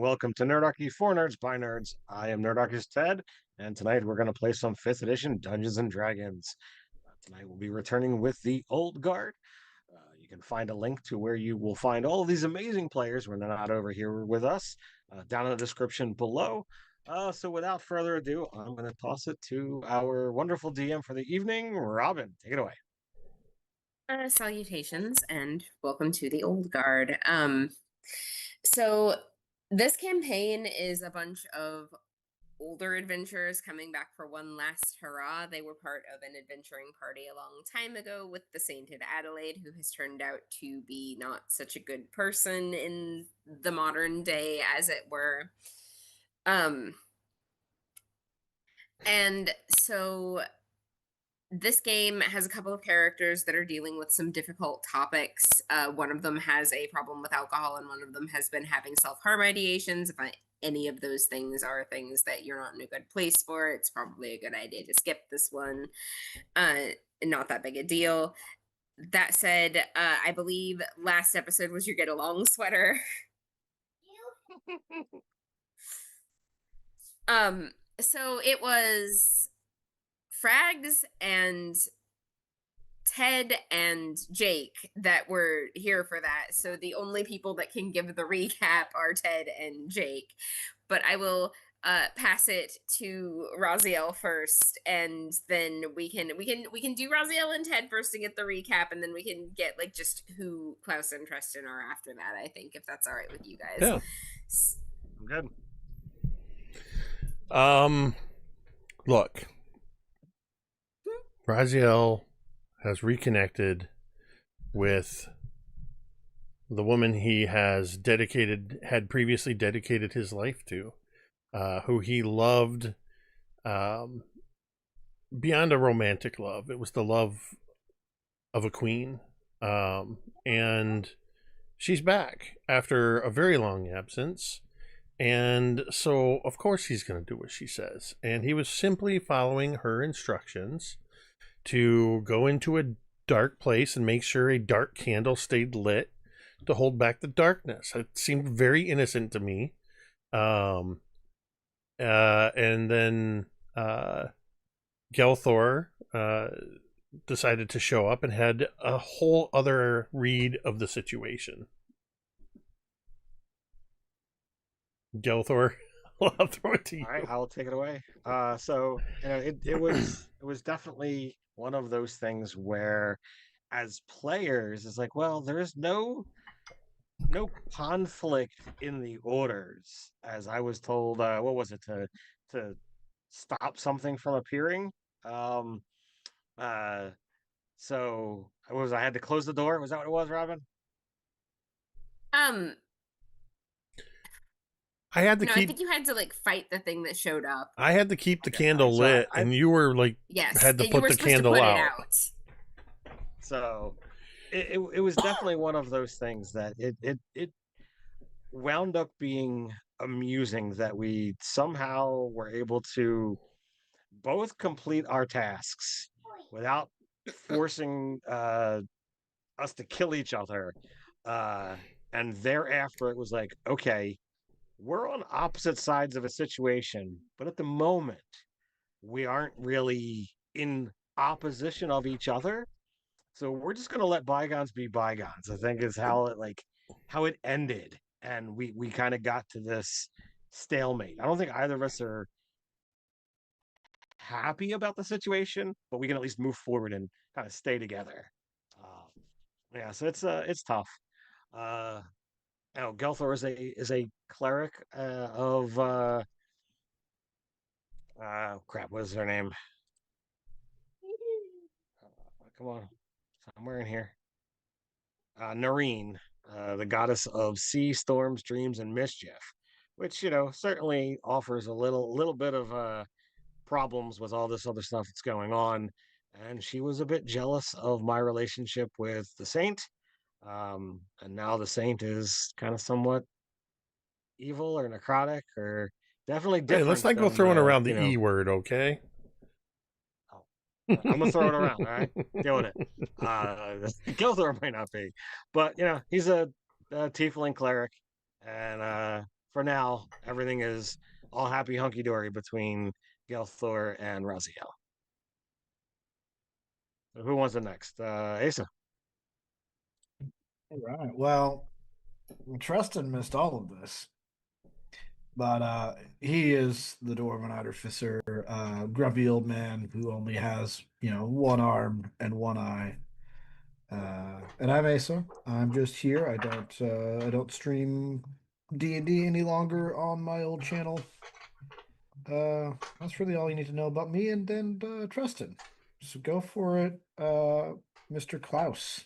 welcome to Nerdarchy for Nerds by Nerds. I am Nerdarchy's Ted, and tonight we're going to play some 5th edition Dungeons and Dragons. Tonight we'll be returning with the Old Guard. You can find a link to where you will find all of these amazing players when they're not over here with us down in the description below. So without further ado, I'm going to toss it to our wonderful DM for the evening, Robin. Take it away. Salutations and welcome to the Old Guard. So this campaign is a bunch of older adventurers coming back for one last hurrah. They were part of an adventuring party a long time ago with the sainted Adelaide, who has turned out to be not such a good person in the modern day, as it were. And so this game has a couple of characters that are dealing with some difficult topics. One of them has a problem with alcohol, and one of them has been having self-harm ideations. If any of those things are things that you're not in a good place for, it's probably a good idea to skip this one. Not that big a deal. That said, I believe last episode was your get along sweater. So it was Frags and Ted and Jake that were here for that. So the only people that can give the recap are Ted and Jake. But I will pass it to Raziel first, and then we can do Raziel and Ted first to get the recap, and then we can get like just who Klaus and Tristan are after that, I think, if that's all right with you guys. Yeah. I'm good. Look, Raziel has reconnected with the woman he had previously dedicated his life to, who he loved beyond a romantic love. It was the love of a queen. And she's back after a very long absence. And so, of course, he's going to do what she says. And he was simply following her instructions to go into a dark place and make sure a dark candle stayed lit to hold back the darkness. It seemed very innocent to me. And then Gelthor decided to show up and had a whole other read of the situation. Gelthor, I'll throw it to you. All right, I'll take it away. So it was definitely one of those things where, as players, it's like, well, there is no conflict in the orders, as I was told. What was it, to stop something from appearing? So I had to close the door. Was that what it was, Robin? I think you had to like fight the thing that showed up. I had to keep the candle lit, and you were like, had to put the candle out. So it was definitely one of those things that it wound up being amusing that we somehow were able to both complete our tasks without forcing us to kill each other. And thereafter, it was like, okay, we're on opposite sides of a situation, but at the moment, we aren't really in opposition of each other. So we're just going to let bygones be bygones, I think, is how it ended. And we kind of got to this stalemate. I don't think either of us are happy about the situation, but we can at least move forward and kind of stay together. Yeah, so it's tough. Gelthor is a cleric of crap. What is her name? Come on, somewhere in here. Nareen, the goddess of sea, storms, dreams, and mischief, which certainly offers a little bit of problems with all this other stuff that's going on. And she was a bit jealous of my relationship with the saint. And now the saint is kind of somewhat evil or necrotic or definitely different. Hey, let's not go throwing around the E word, okay? Oh, I'm gonna throw it around, all right? Deal with it. Gelthor might not be, but he's a tiefling cleric, and for now, everything is all happy hunky dory between Gelthor and Raziel. Who wants the next? Asa. All right. Well, Tristan missed all of this, but he is the dwarven artificer, grumpy old man who only has one arm and one eye. And I'm Asa. I'm just here. I don't stream D&D any longer on my old channel. That's really all you need to know about me and Tristan. So go for it, Mr. Klaus.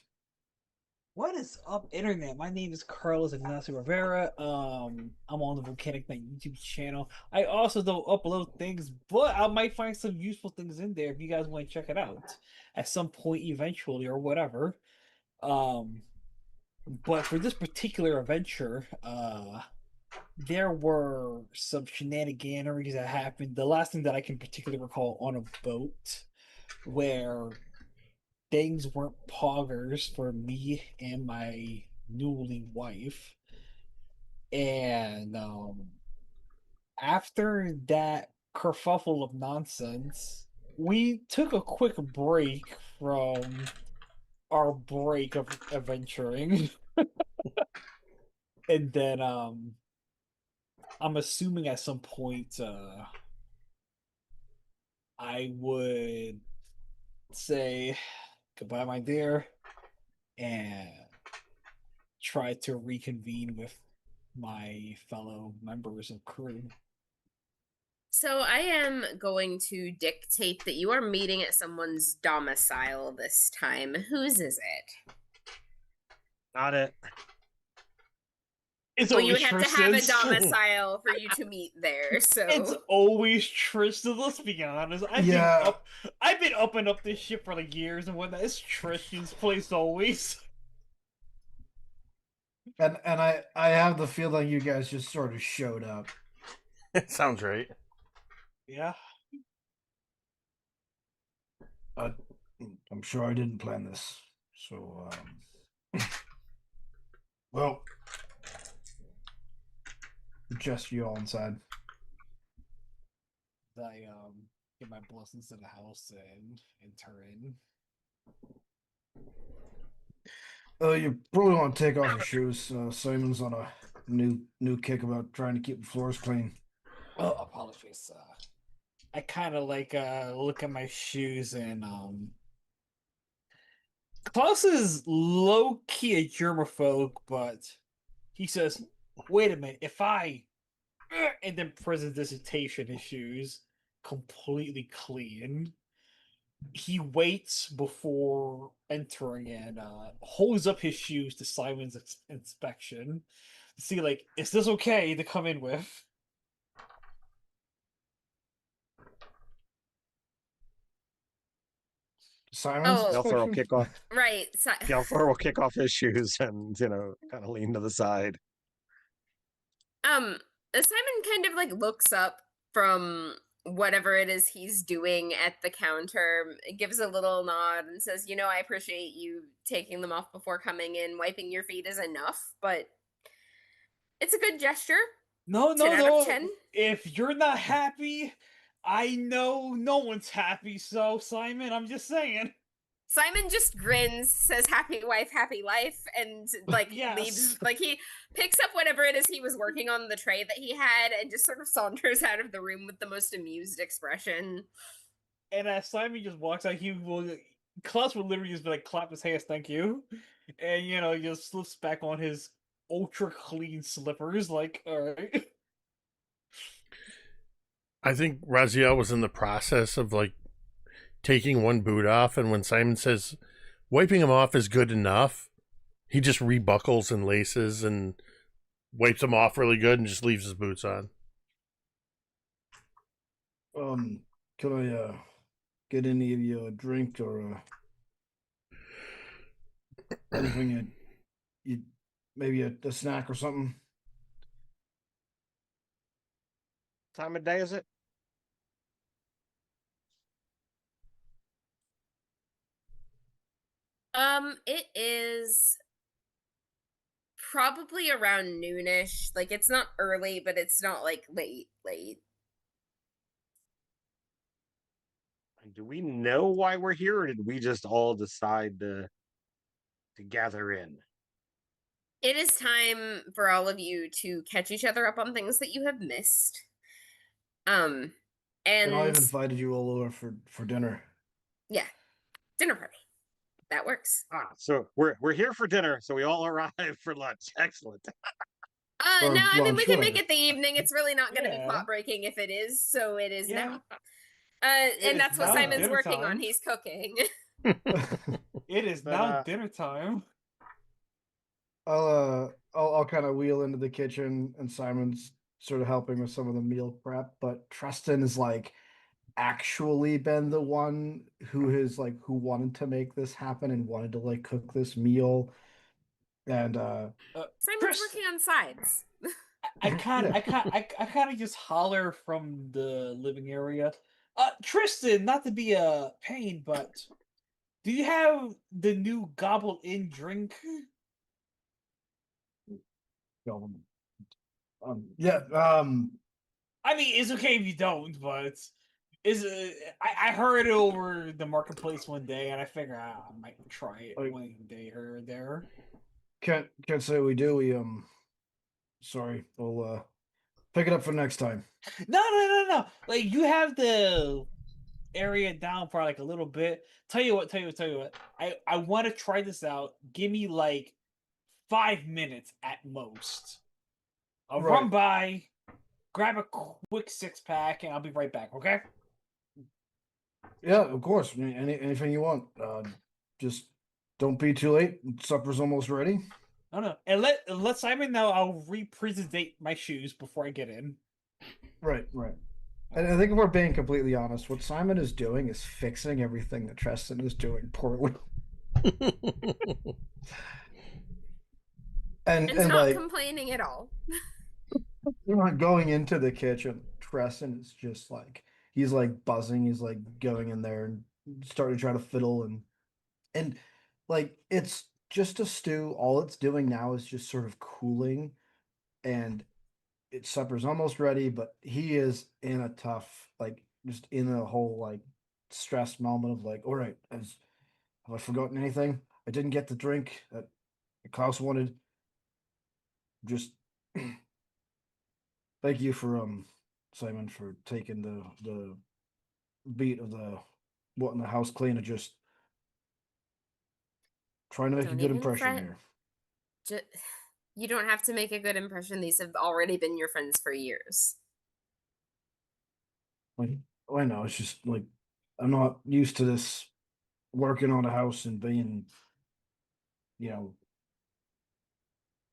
What is up, internet? My name is Carlos Ignacio Rivera. I'm on the Volcanic Knight YouTube channel. I also don't upload things, but I might find some useful things in there if you guys want to check it out at some point eventually or whatever. But for this particular adventure, there were some shenaniganeries that happened. The last thing that I can particularly recall on a boat where things weren't poggers for me and my newly wife. And after that kerfuffle of nonsense, we took a quick break from our break of adventuring. And then I'm assuming at some point I would say goodbye, my dear, and try to reconvene with my fellow members of crew. So I am going to dictate that you are meeting at someone's domicile this time. Whose is it? Not it. It's Well, you always would have to have a Tristan's. domicile for you to meet there. So It's always Tristan. Let's be honest. Yeah. I've been up and up this shit for like years and whatnot. It's Tristan's place always. And I have the feeling you guys just sort of showed up. Sounds right. Yeah. I'm sure I didn't plan this. So well, just you all inside. I get my blessings to the house and enter in. You probably want to take off your shoes. Simon's on a new kick about trying to keep the floors clean. Oh, apologies. I kind of like look at my shoes and Klaus is low key a germaphobe, but he says, "Wait a minute, if I," and then presents dissertation his shoes completely clean. He waits before entering and holds up his shoes to Simon's inspection to see, like, is this okay to come in with? Simon's Oh. Gelthor will inspection? kick off. right. Gelthor will kick off his shoes and kind of lean to the side. Simon kind of like looks up from whatever it is he's doing at the counter, gives a little nod and says, I appreciate you taking them off before coming in. Wiping your feet is enough, but it's a good gesture. No, 10 out of 10. If you're not happy, I know no one's happy, so Simon, I'm just saying. Simon just grins, says happy wife, happy life, and like Yes. leaves. Like he picks up whatever it is he was working on the tray that he had and just sort of saunters out of the room with the most amused expression. And as Simon just walks out, Klaus will literally just be like, clap his hands, thank you. And just slips back on his ultra clean slippers, like, alright. I think Raziel was in the process of like taking one boot off, and when Simon says wiping him off is good enough, he just rebuckles and laces and wipes them off really good and just leaves his boots on. Can I get any of you a drink or anything? You maybe a snack or something? Time of day is it? It is probably around noonish. Like, it's not early, but it's not like late. Do we know why we're here, or did we just all decide to gather in? It is time for all of you to catch each other up on things that you have missed. And And I've invited you all over for dinner. yeah, dinner party. That works. So we're here for dinner, so we all arrive for lunch. Excellent. No, Or I mean, we lunch, can make whatever. it the evening. It's really not going to be Yeah. plot breaking if it is, so it is Yeah. now. It And is that's what now Simon's dinner working on. time. He's cooking. It is But, now dinner time. I'll kind of wheel into the kitchen, and Simon's sort of helping with some of the meal prep, but Tristan is like actually been the one who has like who wanted to make this happen and wanted to like cook this meal. And Simon's Tris- working on sides. I kind Yeah. I kind of just holler from the living area. Tristan, not to be a pain, but do you have the new Gobble In drink? yeah, I mean, it's okay if you don't, but I heard it over the marketplace one day, and I figured I might try it Like- one day here or there. can't say we do. We sorry, we'll pick it up for next time. No. Like you have the area down for like a little bit. Tell you what. I want to try this out. Give me like 5 minutes at most. I'll Right. run by, grab a quick 6-pack, and I'll be right back. Okay? Yeah, of course. Anything you want. Just don't be too late. Supper's almost ready. No. And let Simon know I'll representate my shoes before I get in. Right. And I think if we're being completely honest, what Simon is doing is fixing everything that Tristan is doing poorly. And and not like complaining at all. going into the kitchen, Tristan is just like he's like buzzing. He's like going in there and starting to try to fiddle and like it's just a stew. All it's doing now is just sort of cooling, and its supper's almost ready. But he is in a tough, like just in a whole like stressed moment of like, all right, have I forgotten anything? I didn't get the drink that Klaus wanted. Just thank you for Simon for taking the beat of the wanting the house clean and just trying to make a Don't good even impression fret. here. You don't have to make a good impression. These have already been your friends for years. Like, I know it's just like I'm not used to this working on a house and being, you know,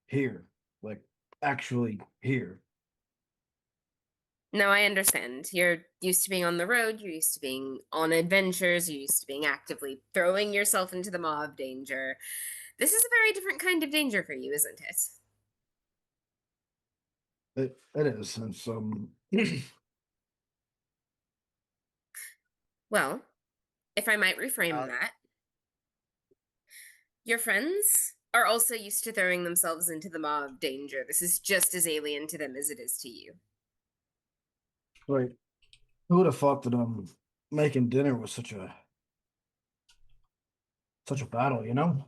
here, like actually here. No, I understand. You're used to being on the road, you're used to being on adventures, you're used to being actively throwing yourself into the maw of danger. This is a very different kind of danger for you, isn't it? It is, and some Well, if I might reframe Uh, that, your friends are also used to throwing themselves into the maw of danger. This is just as alien to them as it is to you. like who would have thought that making dinner was such a battle, you know?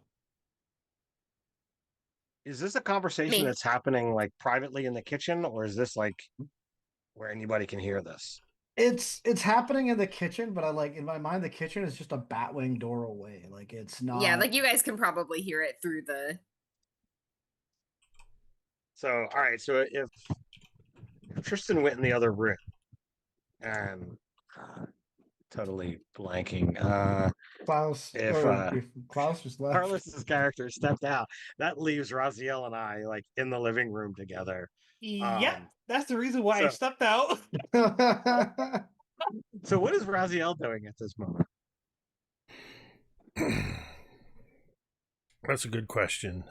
Is this a conversation Me. that's happening like privately in the kitchen, or is this like where anybody can hear this? It's happening in the kitchen, but I like in my mind the kitchen is just a batwing door away. Like it's not. Yeah, like you guys can probably hear it through the. So, all right. So if Tristan went in the other room and totally blanking, Klaus if if Klaus just left. Carlos's character stepped out, that leaves Raziel and I like in the living room together. Yeah, that's the reason why I so- stepped out. So what is Raziel doing at this moment? That's a good question.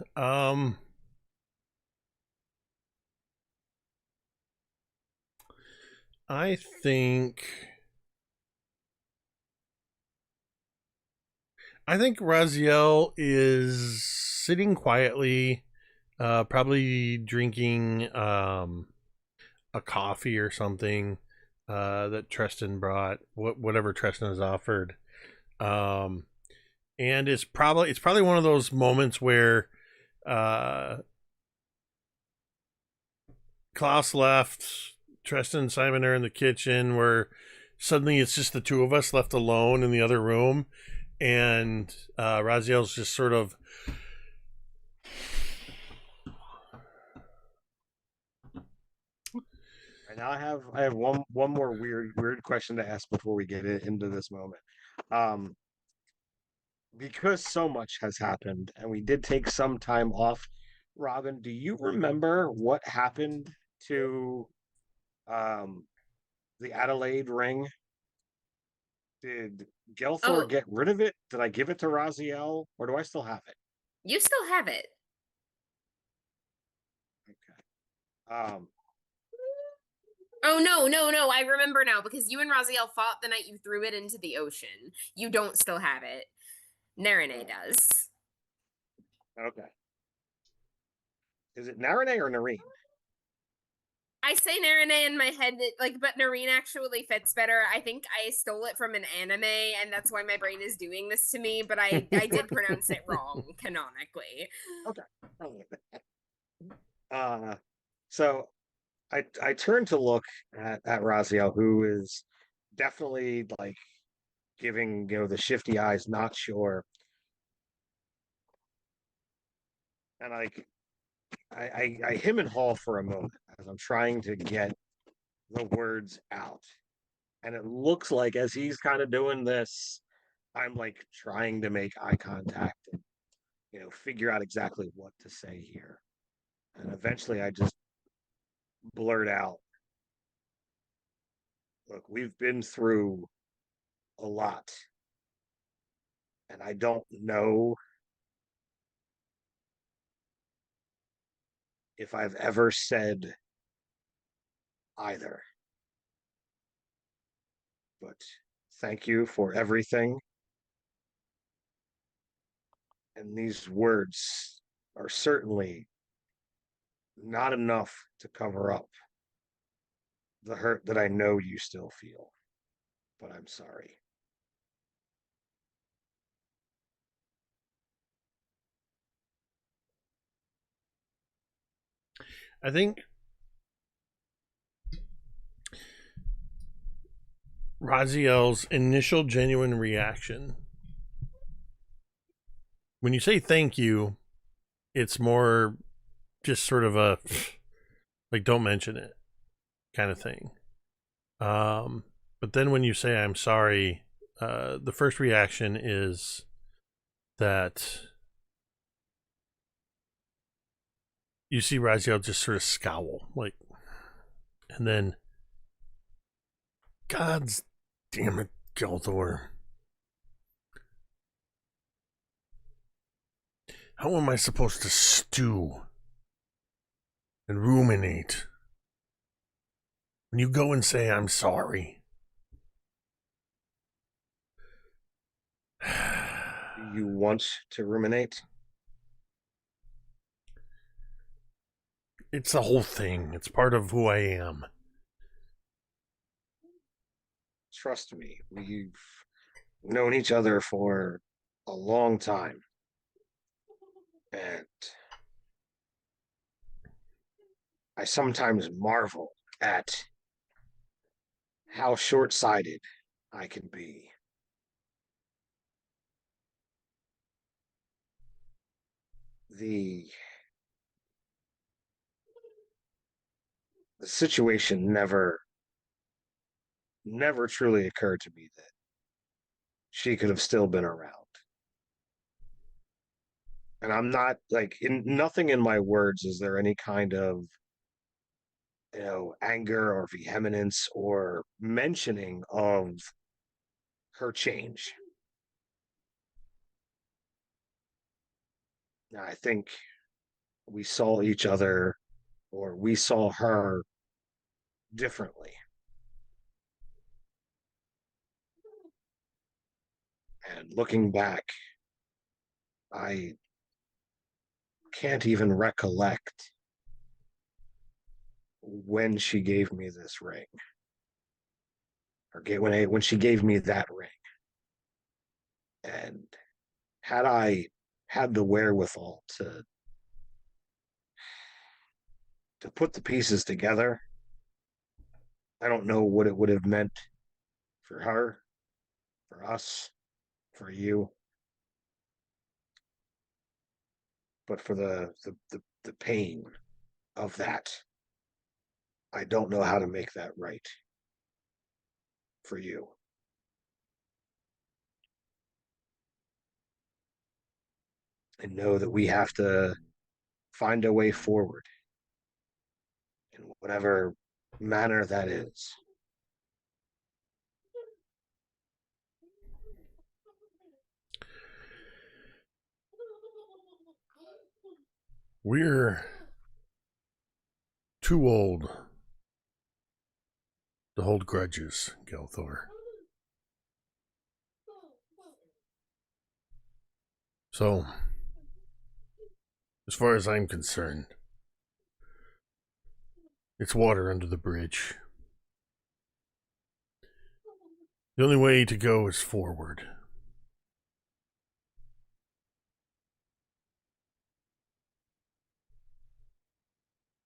I think Raziel is sitting quietly, Probably drinking a coffee or something that Tristan brought, whatever Tristan has offered. And it's probably one of those moments where Klaus left, Tristan and Simon are in the kitchen, where suddenly it's just the two of us left alone in the other room, and Raziel's just sort of And now I have one more weird question to ask before we get into this moment. Um, because so much has happened, and we did take some time off. Robin, do you remember what happened to um the Adelaide ring? Did Gelthor Oh, get rid of it? Did I give it to Raziel, or do I still have it? you still have it. Okay. Oh no! I remember now because you and Raziel fought the night you threw it into the ocean. You don't still have it. Narine does. Okay. Is it Narine or Narine? I say Narine in my head, but Narine actually fits better. I think I stole it from an anime, and that's why my brain is doing this to me. But I did pronounce it wrong canonically. Okay. So I turned to look at Raziel, who is definitely like giving the shifty eyes, not sure. And I him and haw for a moment as I'm trying to get the words out. And it looks like as he's kind of doing this, I'm like trying to make eye contact and figure out exactly what to say here. And eventually I just blurt out, look, we've been through a lot. And I don't know if I've ever said either. But thank you for everything. And these words are certainly not enough to cover up the hurt that I know you still feel. But I'm sorry. I think Raziel's initial genuine reaction when you say thank you, it's more just sort of a like don't mention it kind of thing. But then when you say I'm sorry, the first reaction is that you see Raziel just sort of scowl, like, and then, God's damn it, Gelthor. How am I supposed to stew and ruminate when you go and say I'm sorry? Do you want to ruminate? It's the whole thing. It's part of who I am. Trust me, we've known each other for a long time. And I sometimes marvel at how short-sighted I can be. The situation never truly occurred to me that she could have still been around. And I'm not like in nothing in my words is there any kind of anger or vehemence or mentioning of her change. Now, I think we saw each other or we saw her differently. And looking back, I can't even recollect when she gave me this ring, or when she gave me that ring. And had I had the wherewithal to put the pieces together, I don't know what it would have meant for her, for us, for you, but for the pain of that, I don't know how to make that right for you. And know that we have to find a way forward in whatever manner that is. We're too old to hold grudges, Gelthor. So, as far as I'm concerned, it's water under the bridge. The only way to go is forward.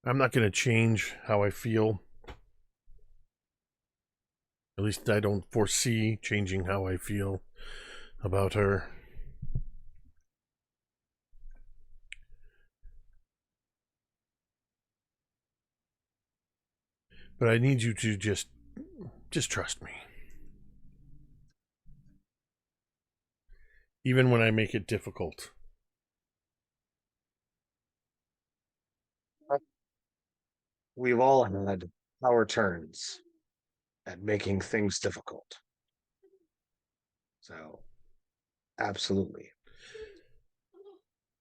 I'm not going to change how I feel. At least I don't foresee changing how I feel about her. But I need you to just trust me. Even when I make it difficult. We've all had our turns at making things difficult. So, absolutely.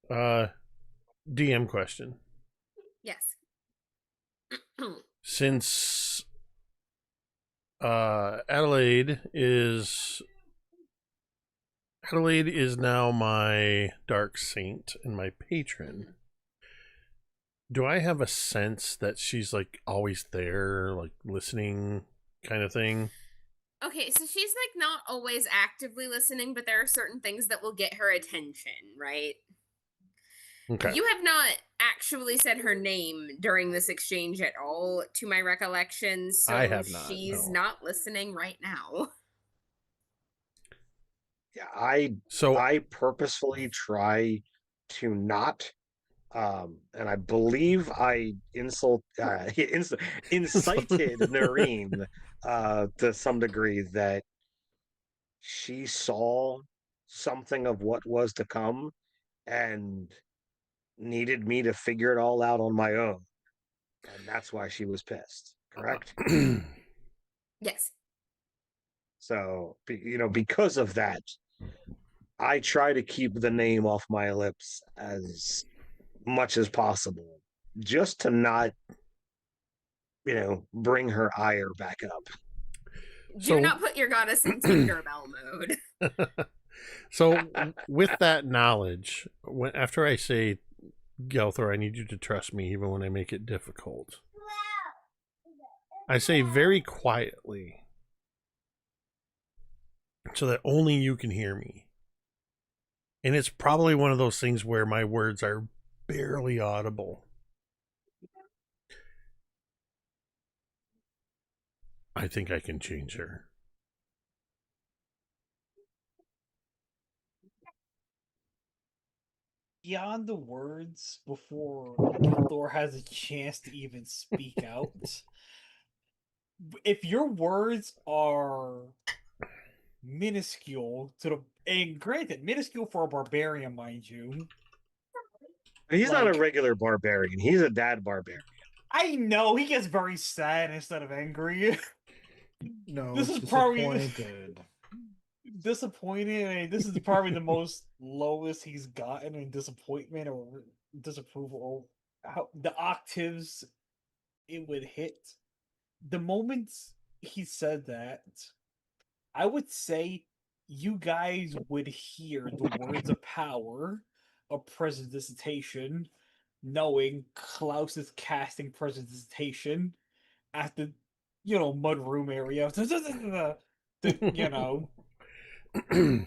DM question. Yes. Since Adelaide is now my dark saint and my patron, do I have a sense that she's like always there, like listening kind of thing? Okay, so she's like not always actively listening, but there are certain things that will get her attention, right? Okay. You have not actually said her name during this exchange at all, to my recollection, so I have not, she's no. not listening right now. Yeah, I purposefully try to not, and I believe I incited Noreen to some degree, that she saw something of what was to come and needed me to figure it all out on my own, and that's why she was pissed. Correct? Yes. So, because of that, I try to keep the name off my lips as much as possible, just to not, bring her ire back up. Do not put your goddess in Tinkerbell mode. So, with that knowledge, after I say, Gelthor, I need you to trust me even when I make it difficult, I say very quietly, so that only you can hear me. And it's probably one of those things where my words are barely audible. I think I can change her. Beyond the words, before Gildor has a chance to even speak out, if your words are minuscule to the, and granted, minuscule for a barbarian, mind you. He's not a regular barbarian. He's a dad barbarian. I know, he gets very sad instead of angry. No, this is disappointed. Disappointed, and this is probably the most lowest he's gotten in disappointment or disapproval, or how the octaves it would hit. The moment he said that, I would say you guys would hear the words of power of prestidigitation knowing Klaus is casting presentation at the, mudroom area to,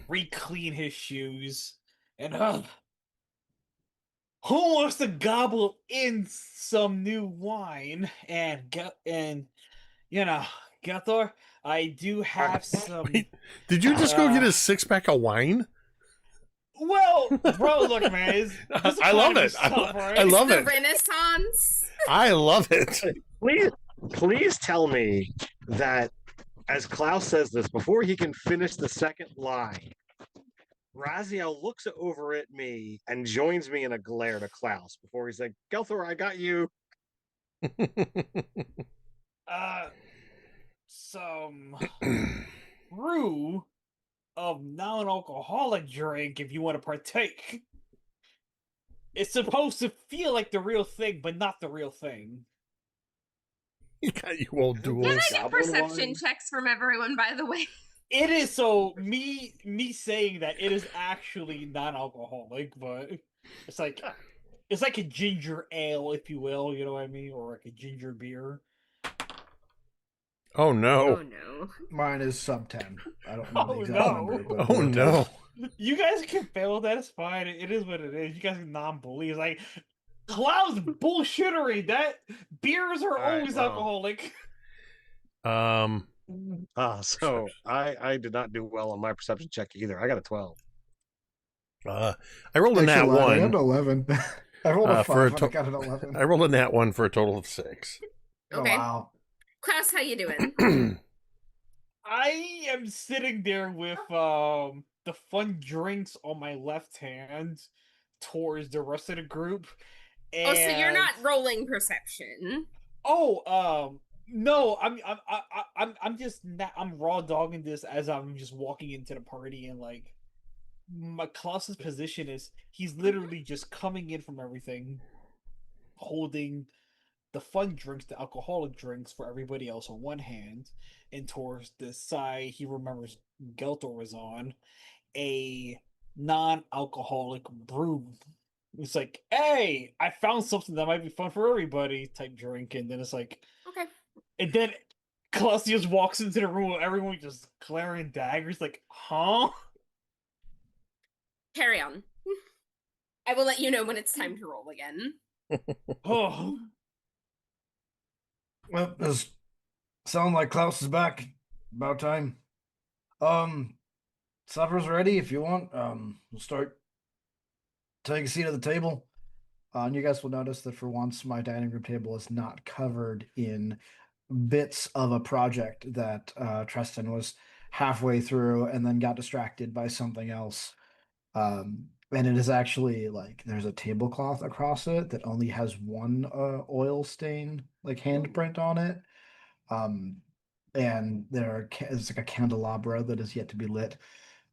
re-clean his shoes. And who wants to gobble in some new wine? And Gathor, I do have some. Wait, did you just go get a 6-pack of wine? Well, bro, look, man, this I love it. stuff, right? I love the it. Renaissance. I love it. Please tell me that as Klaus says this, before he can finish the second line, Raziel looks over at me and joins me in a glare to Klaus before he's like, Gelthor, I got you. Some brew of non-alcoholic drink if you want to partake. It's supposed to feel like the real thing, but not the real thing. You got you old Can duels. I get perception checks from everyone, by the way? It is so me saying that it is actually non-alcoholic, but it's like a ginger ale, if you will, you know what I mean, or like a ginger beer. Oh no! Oh no! Mine is sub 10. I don't know the Oh, exact no. number. But Oh no! You guys can fail that. It's fine. It is what it is. You guys are non-bully. It's like Cloud's bullshittery. That beers are All right, always well. alcoholic. So I did not do well on my perception check either. I got a 12. I rolled a nat Actually, I had one. an 11. I rolled a 5 for a and I got an 11. I rolled a nat one for a total of 6. Okay. Oh, wow. Klaus, how you doing? I am sitting there with the fun drinks on my left hand towards the rest of the group. And... Oh, so you're not rolling perception? Oh, no, I'm just not, I'm raw dogging this as I'm just walking into the party, and like my Klaus's position is he's literally just coming in from everything, holding the fun drinks, the alcoholic drinks for everybody else on one hand, and towards the side he remembers Geltor was on, a non-alcoholic brew. It's like, hey, I found something that might be fun for everybody type drink, and then it's like, Okay. and then Klaus just walks into the room with everyone just glaring daggers, like, huh? Carry on. I will let you know when it's time to roll again. Oh. Well, does sound like Klaus is back. About time. Supper's ready if you want. We'll start. Take a seat at the table. And you guys will notice that for once, my dining room table is not covered in bits of a project that Tristan was halfway through and then got distracted by something else. And it is actually like there's a tablecloth across it that only has one oil stain, like handprint on it. And it's like a candelabra that is yet to be lit.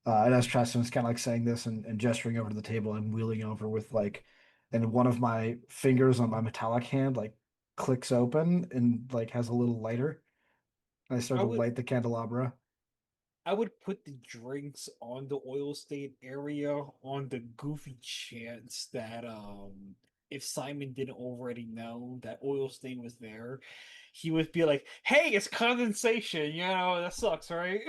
And as Tristan is kind of like saying this and gesturing over to the table, I'm wheeling over with like, and one of my fingers on my metallic hand like clicks open and like has a little lighter. I start to light the candelabra. I would put the drinks on the oil stain area on the goofy chance that if Simon didn't already know that oil stain was there, he would be like, hey, it's condensation, that sucks, right?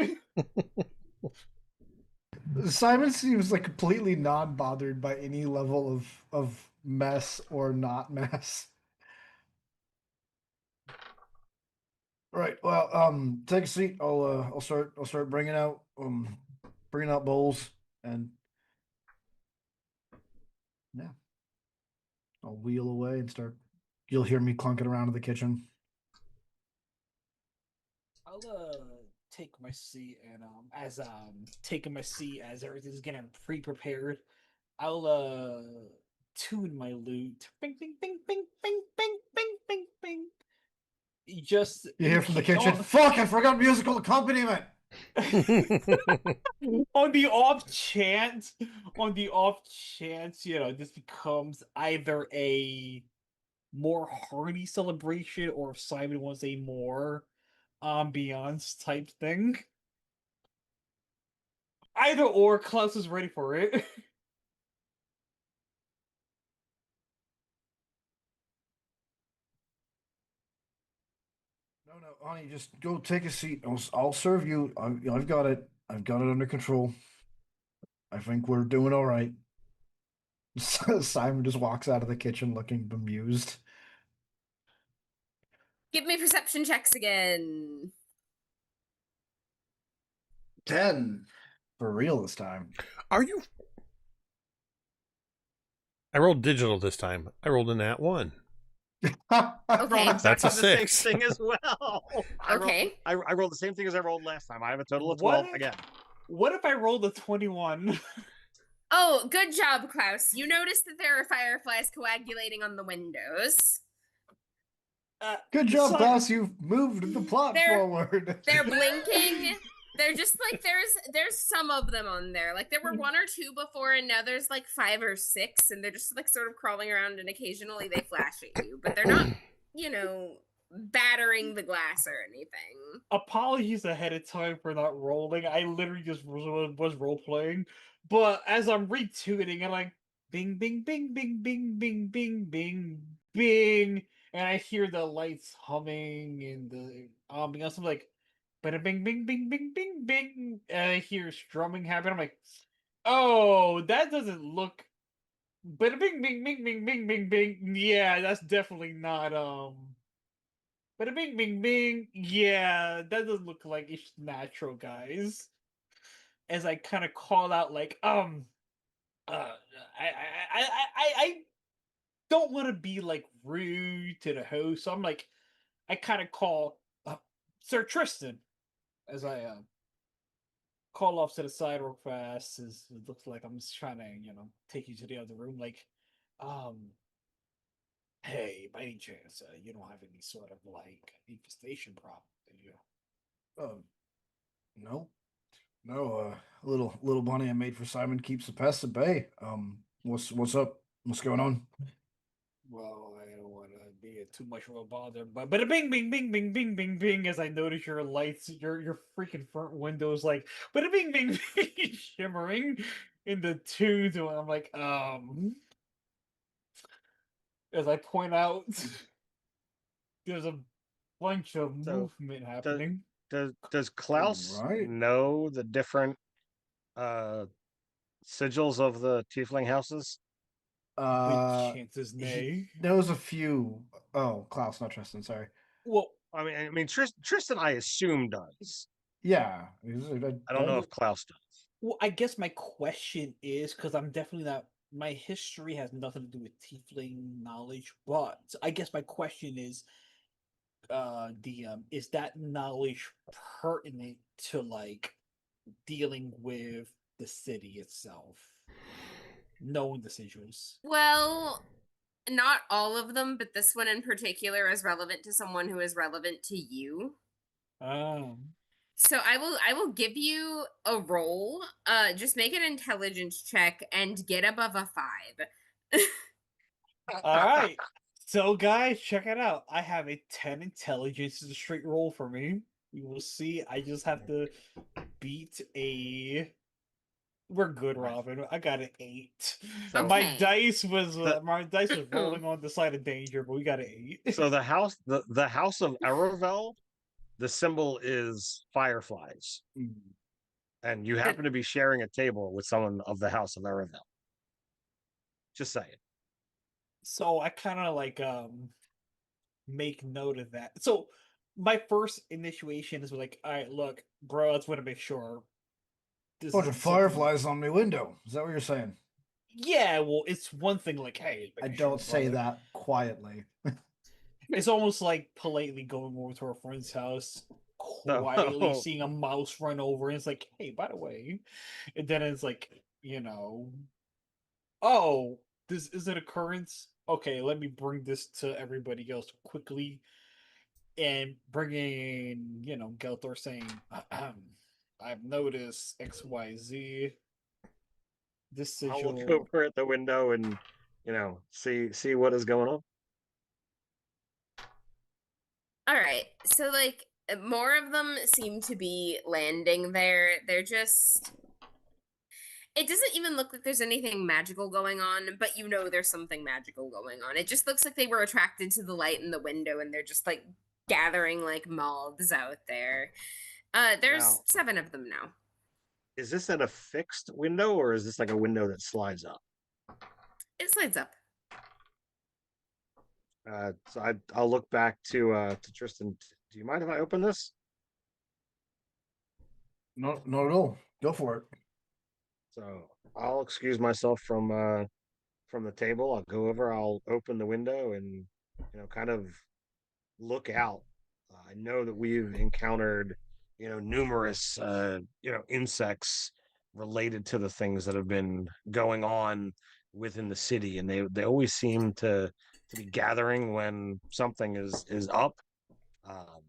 Simon seems like completely non-bothered by any level of mess or not mess. Right. Well, take a seat. I'll start bringing out bowls, and yeah, I'll wheel away and start. You'll hear me clunking around in the kitchen. I'll take my seat, and as taking my seat as everything's getting pre-prepared, I'll tune my lute. Bing bing bing bing bing bing bing bing bing. You hear from the kitchen. Fuck! I forgot musical accompaniment. on the off chance, this becomes either a more hearty celebration, or if Simon wants a more ambiance type thing. Either or, Klaus is ready for it. Honey, just go take a seat. I'll serve you. I've got it. I've got it under control. I think we're doing all right. Simon just walks out of the kitchen looking bemused. Give me perception checks again. 10 for real this time. Are you? I rolled digital this time. I rolled a nat 1. I rolled Okay. exactly That's a the same 6. thing as well. Okay. I rolled the same thing as I rolled last time. I have a total of What? 12 again. What if I rolled a 21? Oh, good job, Klaus. You noticed that there are fireflies coagulating on the windows. Good job, Son- Klaus. You've moved the plot They're- forward. They're blinking. They're just like there's some of them on there. Like there were 1 or 2 before, and now there's like 5 or 6, and they're just like sort of crawling around, and occasionally they flash at you, but they're not, battering the glass or anything. Apologies ahead of time for not rolling. I literally just was role playing. But as I'm retuning, I'm like, bing, bing, bing, bing, bing, bing, bing, bing, bing. And I hear the lights humming and the ambiance. I'm like, bada bing, bing, bing, bing, bing, bing. And I hear strumming happen. I'm like, oh, that doesn't look. Bada bing, bing, bing, bing, bing, bing, bing. Yeah, that's definitely not, Bada bing, bing, bing. Yeah, that doesn't look like it's natural, guys. As I kind of call out, like, I don't want to be like rude to the host, so I'm like, I kind of call Sir Tristan as I call off to the side real fast. As it looks like I'm just trying to, take you to the other room. Like, um, hey, by any chance, you don't have any sort of like infestation problem, do you? No, no. Little bunny I made for Simon keeps the pests at bay. What's up? What's going on? Well, I don't want to be too much of a bother, but a bing, bing, bing, bing, bing, bing, bing. As I notice your lights, your freaking front windows, like, but a bing, bing, bing, shimmering in the tunes, and I'm like, as I point out, there's a bunch of So, movement happening. Does Klaus Right. know the different sigils of the tiefling houses? With chances, He nay. knows a few. Oh, Klaus, not Tristan. Sorry. Well, I mean, Tristan, I assume does. Yeah, I don't know if Klaus does. Well, I guess my question is because I'm definitely not. My history has nothing to do with tiefling knowledge, but I guess my question is, is that knowledge pertinent to like dealing with the city itself, knowing the sigils? Well, not all of them, but this one in particular is relevant to someone who is relevant to you. So I will give you a roll. Just make an intelligence check and get above a 5. All right. So, guys, check it out. I have a 10 intelligence. It's a straight roll for me. You will see. I just have to beat a. We're good, Robin. I got an 8. So- My Okay. dice was rolling on the side of danger, but we got an 8. So the house of Aravel, the symbol is fireflies, and you happen to be sharing a table with someone of the house of Aravel. Just saying. So I kind of like make note of that. So my first initiation is like, all right, look, bro, I just want to make sure. This bunch of isn't something- fireflies on my window. Is that what you're saying? Yeah, well, it's one thing like, hey, I make sure, don't say brother. that quietly. It's almost like politely going over to a friend's house, No. quietly seeing a mouse run over, and it's like, hey, by the way, and then it's like, oh, this is an occurrence. Okay, let me bring this to everybody else quickly, and bringing, Geltor saying, I've noticed X, Y, Z. This I'll look sigil. over at the window and see what is going on. All right. So like more of them seem to be landing there. They're just it doesn't even look like there's anything magical going on, but there's something magical going on. It just looks like they were attracted to the light in the window and they're just like gathering like moths out there. There's Now, 7 of them now. is this at a fixed window or is this like a window that slides up? It slides up. I'll look back to Tristan. Do you mind if I open this? No, not at all. Go for it. So I'll excuse myself from the table. I'll go over. I'll open the window and kind of look out. I know that we've encountered numerous insects related to the things that have been going on within the city, and they always seem to be gathering when something is up. Um,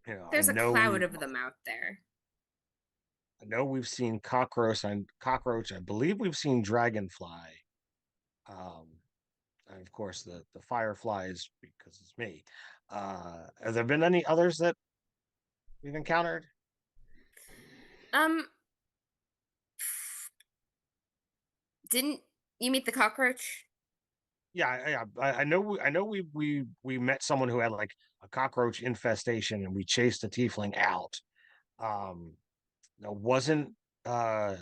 I There's a know cloud of them out there. we've seen cockroach. I believe we've seen dragonfly. And of course the fireflies because it's me. Have there been any others that we've encountered? Um, didn't you meet the cockroach? Yeah, I know. I know we met someone who had like a cockroach infestation, and we chased a tiefling out. Um, now wasn't uh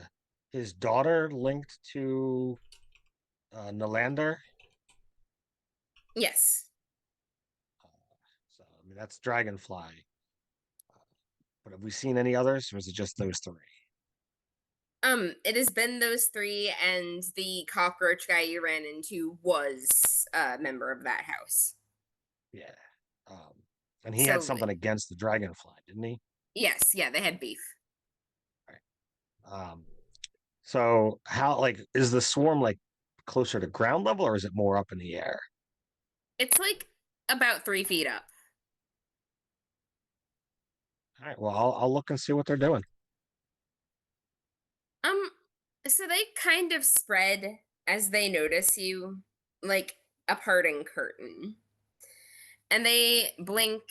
his daughter linked to Nalander? Yes. So I mean that's Dragonfly. But have we seen any others, or is it just those three? It has been those 3, and the cockroach guy you ran into was a member of that house. Yeah. Um, and he had So something against the Dragonfly, didn't he? yes, yeah, they had beef. Um, so how like is the swarm like closer to ground level or is it more up in the air? It's like about 3 feet up. All right, well I'll look and see what they're doing. Um, so they kind of spread as they notice you, like a parting curtain. And they blink,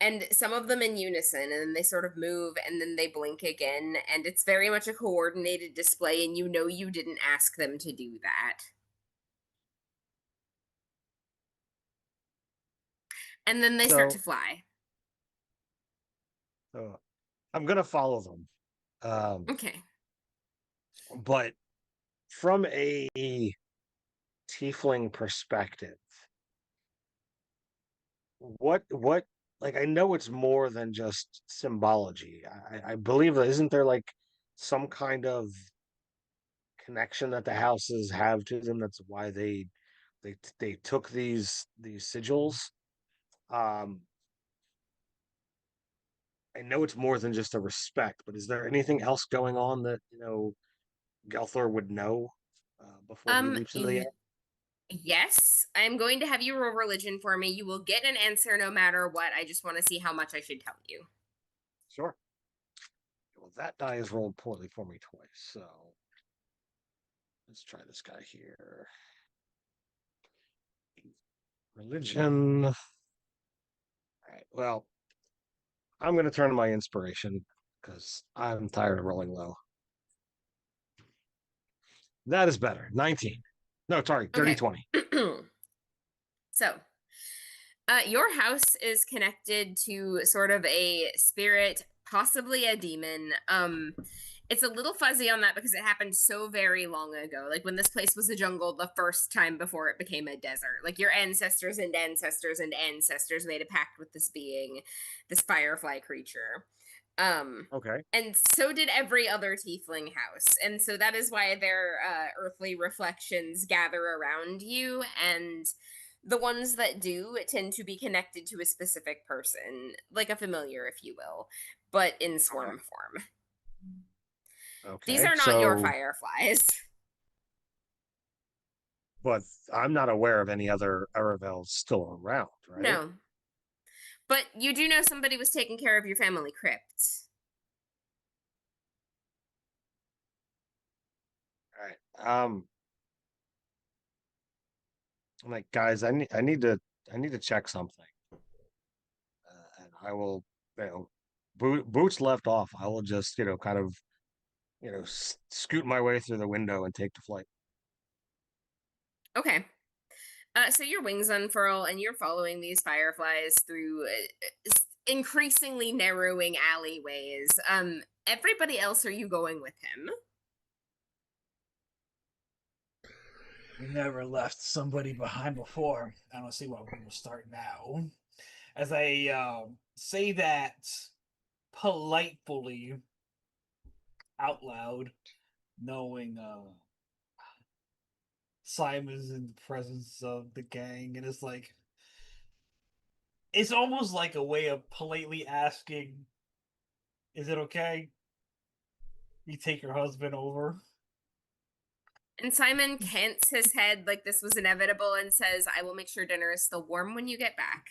and some of them in unison, and then they sort of move, and then they blink again. And it's very much a coordinated display, and you didn't ask them to do that. And then they start to So fly. so I'm gonna follow them. Okay. But from a tiefling perspective, what like I know it's more than just symbology. I believe that isn't there like some kind of connection that the houses have to them. That's why they took these sigils. Um, I know it's more than just a respect, but is there anything else going on that Gelthor would know before he leaps into the air? Yes, I'm going to have you roll religion for me. You will get an answer no matter what. I just want to see how much I should tell you. Sure. Well, that die has rolled poorly for me twice, so let's try this guy here. Religion. All right. Well, I'm going to turn to my inspiration because I'm tired of rolling low. That is better. 19. No, sorry, 30 Okay. 20. So, your house is connected to sort of a spirit, possibly a demon. It's a little fuzzy on that because it happened so very long ago. Like when this place was a jungle the first time before it became a desert. Like your ancestors and ancestors and ancestors made a pact with this being, this firefly creature. Okay. And so did every other tiefling house. And so that is why their earthly reflections gather around you, and the ones that do tend to be connected to a specific person, like a familiar, if you will, but in swarm form. These Okay. are not your fireflies. But I'm not aware of any other Aravels still around, right? No. But you do know somebody was taking care of your family crypt. All right. I'm like, guys, I need to check something. And I will, boots left off. I will just, kind of, scoot my way through the window and take the flight. Okay. So your wings unfurl, and you're following these fireflies through increasingly narrowing alleyways. Everybody else, are you going with him? We never left somebody behind before. I don't see why we will start now. As I say that politely out loud, knowing Simon's in the presence of the gang, and it's almost like a way of politely asking, "Is it okay? You take your husband over?" And Simon cants his head like this was inevitable and says, I will make sure dinner is still warm when you get back.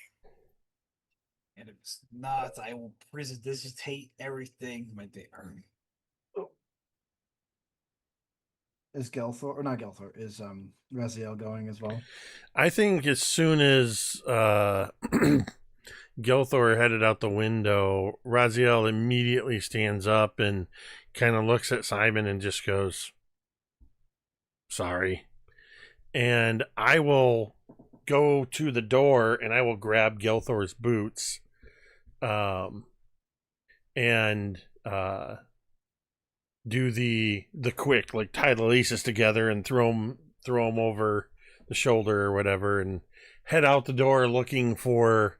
And if it's not, I will prestidigitate everything, my dear. Is Gelthor or not Gelthor? Is Raziel going as well? I think as soon as Gilthor headed out the window, Raziel immediately stands up and kind of looks at Simon and just goes, "Sorry." And I will go to the door and I will grab Gilthor's boots, and do the quick, like, tie the laces together and throw them over the shoulder or whatever, and head out the door looking for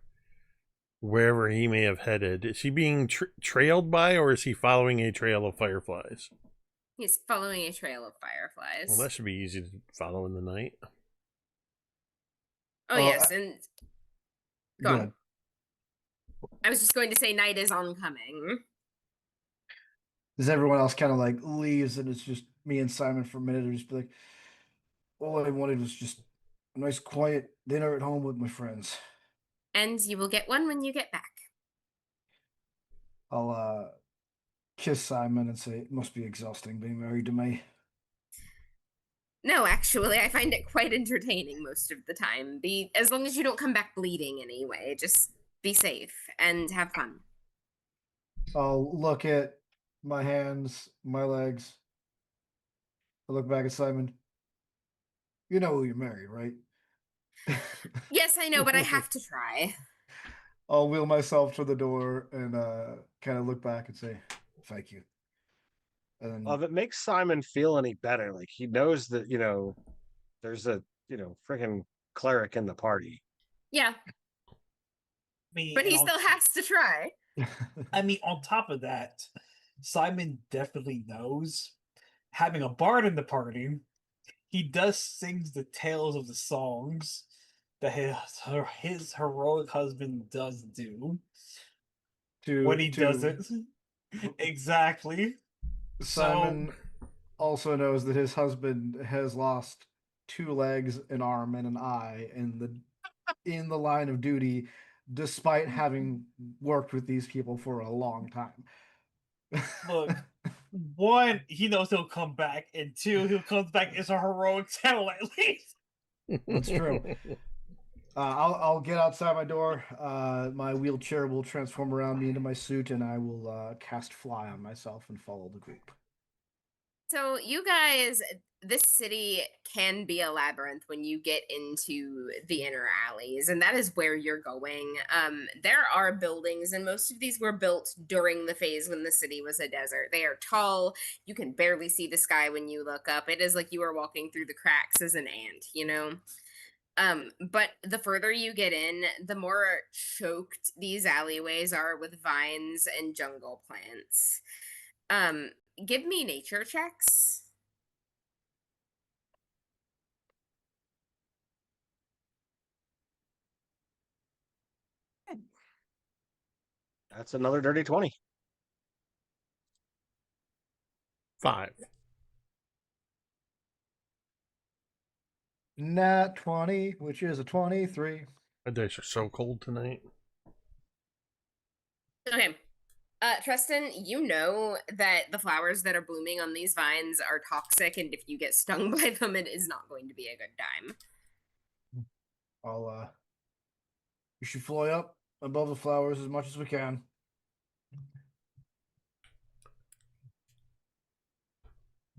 wherever he may have headed. Is he being trailed by, or is he following a trail of fireflies? He's following a trail of fireflies. Well, that should be easy to follow in the night. Oh, yes, and go on. Good. I was just going to say night is oncoming. Does everyone else kind of like leaves and it's just me and Simon for a minute, or just be like, all I wanted was just a nice quiet dinner at home with my friends. And you will get one when you get back. I'll kiss Simon and say it must be exhausting being married to me. No, actually, I find it quite entertaining most of the time. As long as you don't come back bleeding anyway, just be safe and have fun. I'll look at my hands, my legs. I look back at Simon. You know who you're married, right? Yes, I know, but I have to try. I'll wheel myself to the door and kind of look back and say, thank you. And Well, if it makes Simon feel any better, like he knows that, there's a, freaking cleric in the party. Yeah, but he still has to try. I mean, on top of that, Simon definitely knows, having a bard in the party, he does sings the tales of the songs that his heroic husband does do when he does it. Exactly. Simon also knows that his husband has lost 2 legs, an arm, and an eye in the line of duty, despite having worked with these people for a long time. Look, one, he knows he'll come back, and two, he'll come back as a heroic tale at least. That's true. I'll get outside my door. My wheelchair will transform around me into my suit, and I will cast fly on myself and follow the group. So, you guys, this city can be a labyrinth when you get into the inner alleys, and that is where you're going. There are buildings, and most of these were built during the phase when the city was a desert. They are tall. You can barely see the sky when you look up. It is like you are walking through the cracks as an ant. But the further you get in, the more choked these alleyways are with vines and jungle plants. Give me nature checks. That's another dirty 20. 5. Nat 20, which is a 23. My dice are so cold tonight. Okay. Tristan, you know that the flowers that are blooming on these vines are toxic, and if you get stung by them, it is not going to be a good time. We should fly up above the flowers as much as we can.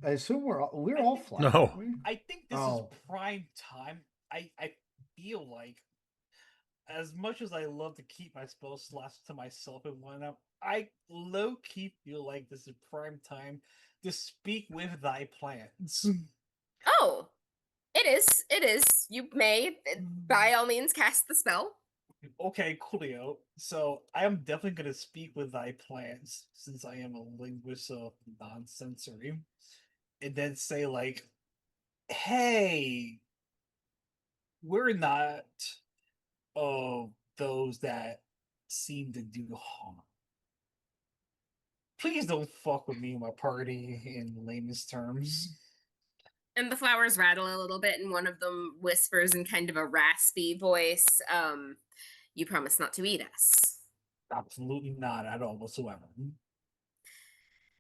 I assume we're all flying. No. aren't we? I think this is prime time. I feel like, as much as I love to keep my spell slots to myself and whatnot, I low key feel like this is prime time to speak with thy plans. Oh, it is. It is. You may, by all means, cast the spell. Okay, coolio. So I am definitely going to speak with thy plans, since I am a linguist of non-sensory, and then say like, "Hey, we're not those that seem to do harm. Please don't fuck with me and my party in layman's terms." And the flowers rattle a little bit, and one of them whispers in kind of a raspy voice, you promise not to eat us. Absolutely not at all whatsoever.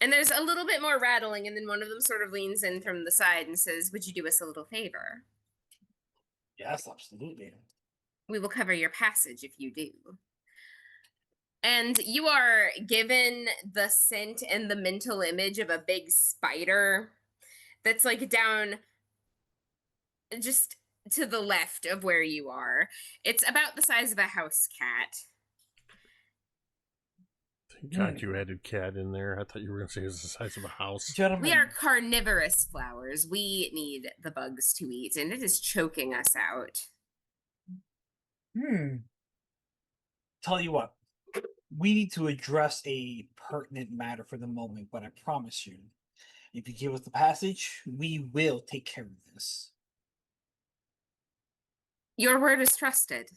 And there's a little bit more rattling, and then one of them sort of leans in from the side and says, would you do us a little favor? Yes, absolutely. We will cover your passage if you do. And you are given the scent and the mental image of a big spider that's like down just to the left of where you are. It's about the size of a house cat. Thank God you added cat in there. I thought you were going to say it was the size of a house. Gentlemen, We are carnivorous flowers. We need the bugs to eat, and it is choking us out. Tell you what, we need to address a pertinent matter for the moment, but I promise you, if you give us the passage, we will take care of this. Your word is trusted.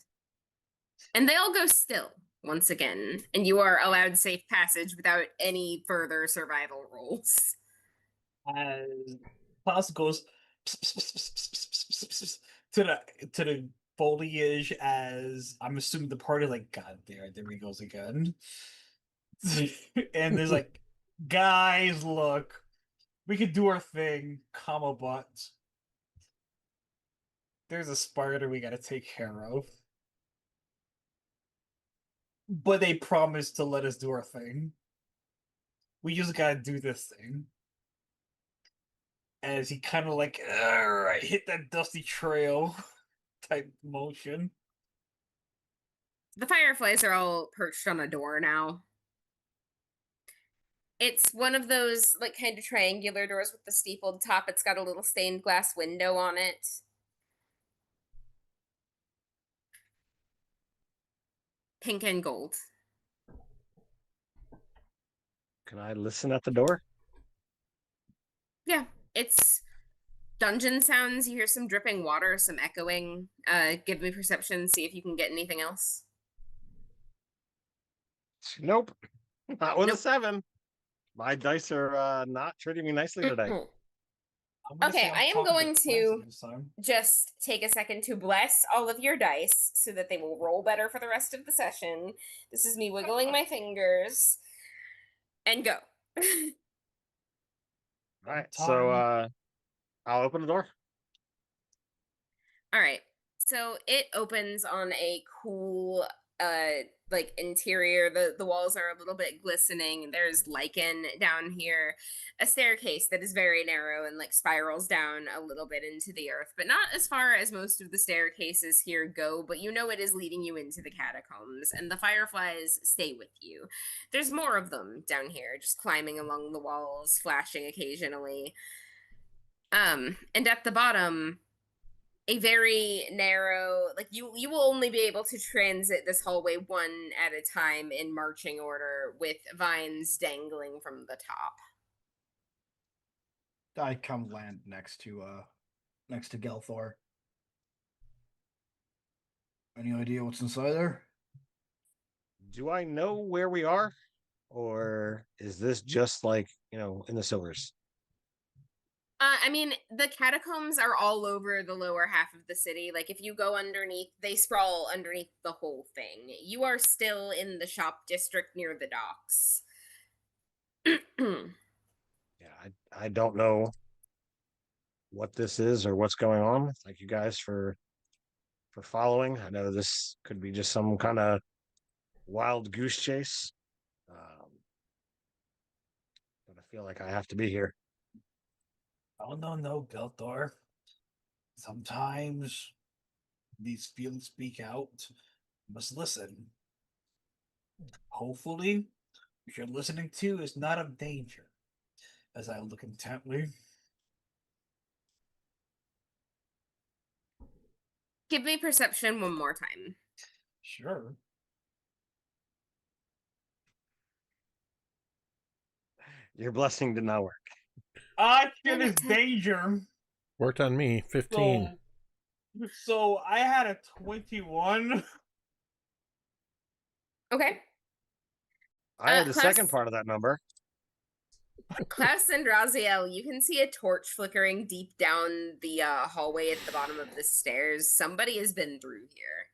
And they all go still once again, and you are allowed safe passage without any further survival rolls. As Klaus goes to the foliage, as I'm assuming the party like, God there he goes again. And there's like, guys, look, we can do our thing, comma, but there's a spider we gotta take care of. But they promised to let us do our thing. We just gotta do this thing. As he kind of like, alright, hit that dusty trail type motion. The fireflies are all perched on a door now. It's one of those like kind of triangular doors with the steepled top. It's got a little stained glass window on it. Pink and gold. Can I listen at the door? Yeah, it's dungeon sounds. You hear some dripping water, some echoing. Give me perception, see if you can get anything else. Nope. Not with Nope. a 7. My dice are not treating me nicely today. Okay, I am going to just take a second to bless all of your dice so that they will roll better for the rest of the session. This is me wiggling my fingers. And go. All right, so I'll open the door. All right. So it opens on a cool like interior. The walls are a little bit glistening. There's lichen down here. A staircase that is very narrow and like spirals down a little bit into the earth, but not as far as most of the staircases here go, but you know it is leading you into the catacombs, and the fireflies stay with you. There's more of them down here, just climbing along the walls, flashing occasionally. And at the bottom, a very narrow, like you will only be able to transit this hallway one at a time in marching order with vines dangling from the top. I come land next to Gelthor. Any idea what's inside there? Do I know where we are? Or is this just like, in the Silvers? I mean, the catacombs are all over the lower half of the city. Like, if you go underneath, they sprawl underneath the whole thing. You are still in the shop district near the docks. Yeah, I don't know what this is or what's going on. Thank you guys for following. I know this could be just some kind of wild goose chase. But I feel like I have to be here. Oh, no, Gelthor. Sometimes these feelings speak out, you must listen. Hopefully, what you're listening to is not of danger. As I look intently, Give me perception one more time. sure. Your blessing did not work. Action Damn is it. danger. Worked on me. 15. So I had a 21. Okay. I had the Klaus- second part of that number. Klaus and Raziel, you can see a torch flickering deep down the hallway at the bottom of the stairs. Somebody has been through here.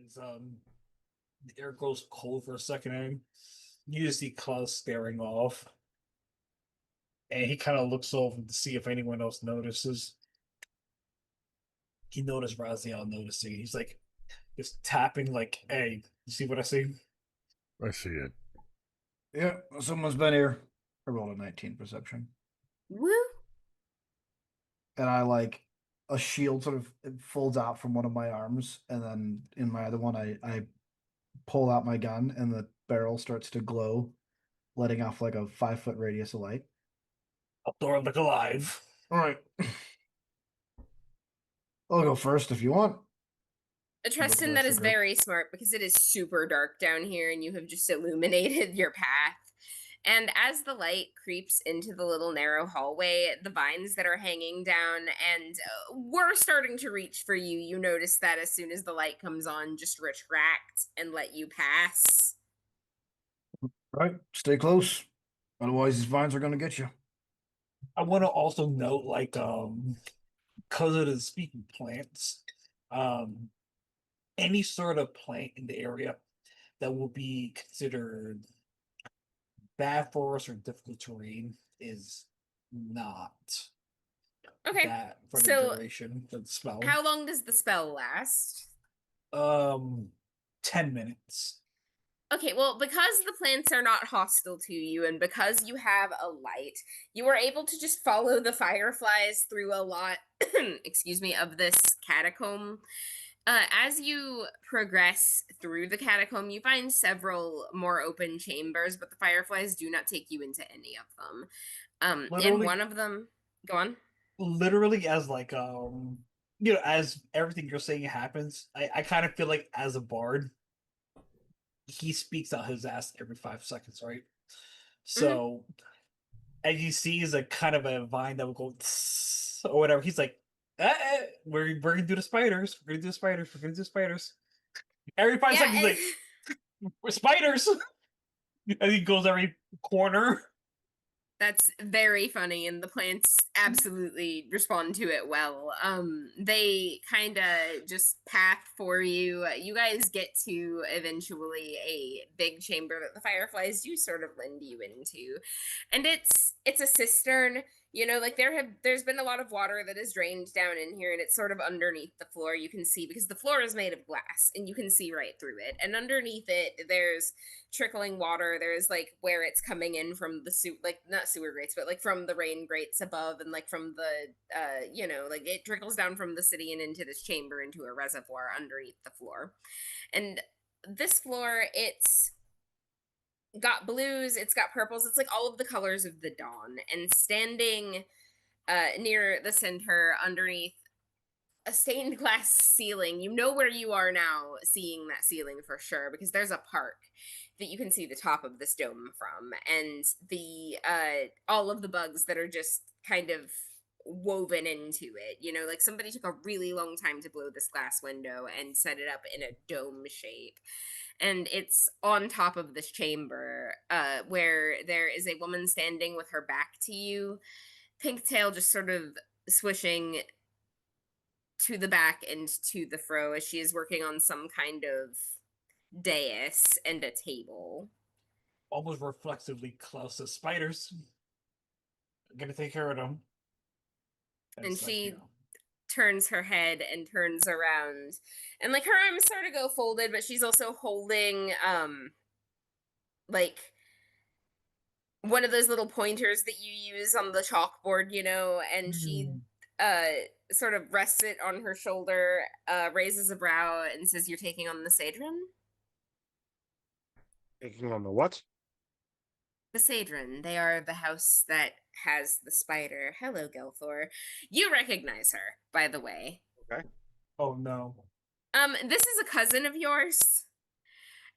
As, the air goes cold for a second, and you just see Klaus staring off. And he kind of looks over to see if anyone else notices. He noticed Raziel noticing. He's like, just tapping, like, hey, you see what I see? I see it. Yeah, someone's been here. I rolled a 19 perception. Woo! And I like a shield sort of folds out from one of my arms, and then in my other one I pull out my gun and the barrel starts to glow, letting off like a 5-foot radius of light. Outdoor look alive. Alright. I'll go first if you want. Tristan, that is very smart because it is super dark down here and you have just illuminated your path. And as the light creeps into the little narrow hallway, the vines that are hanging down and were starting to reach for you, you notice that as soon as the light comes on, just retract and let you pass. Right, stay close. Otherwise these vines are gonna get you. I want to also note, like, because of the speaking plants, any sort of plant in the area that will be considered bad forest or difficult terrain is not Okay. that for the So duration of the spell. how long does the spell last? 10 minutes. Okay, well, because the plants are not hostile to you and because you have a light, you are able to just follow the fireflies through a lot, excuse me, of this catacomb. As you progress through the catacomb, you find several more open chambers, but the fireflies do not take you into any of them. In Literally- one of them, go on. Literally, as like, as everything you're saying happens, I kind of feel like as a bard, he speaks out his ass every 5 seconds, right? So, as you see, is a kind of a vine that will go tss, or whatever. He's like, we're gonna do the spiders. We're gonna do the spiders. We're gonna do the spiders. Every 5 seconds, he's like, we're spiders. And he goes every corner. That's very funny, and the plants absolutely respond to it well. They kind of just path for you. You guys get to eventually a big chamber that the fireflies do sort of lend you into, and it's a cistern. You know, like there's been a lot of water that is drained down in here, and it's sort of underneath the floor. You can see because the floor is made of glass, and you can see right through it. And underneath it, there's trickling water. There's like where it's coming in from the like not sewer grates, but like from the rain grates above, and like from the like it trickles down from the city and into this chamber into a reservoir underneath the floor. And this floor, it's got blues, it's got purples, it's like all of the colors of the dawn. And standing near the center underneath a stained glass ceiling, you know where you are now seeing that ceiling for sure, because there's a park that you can see the top of this dome from, and the all of the bugs that are just kind of woven into it. You know, like somebody took a really long time to blow this glass window and set it up in a dome shape. And it's on top of this chamber where there is a woman standing with her back to you, pink tail just sort of swishing to the back and to the fro as she is working on some kind of dais and a table. Almost reflexively, Klaus says, spiders. I'm gonna take care of them. And she turns her head and turns around, and like her arms sort of go folded, but she's also holding like one of those little pointers that you use on the chalkboard, you know, and she sort of rests it on her shoulder, raises a brow, and says, "You're taking on the Sadron?" Taking on the what? The Sadron. They are the house that has the spider. Hello, Gelthor. You recognize her, by the way. Okay. Oh no. This is a cousin of yours,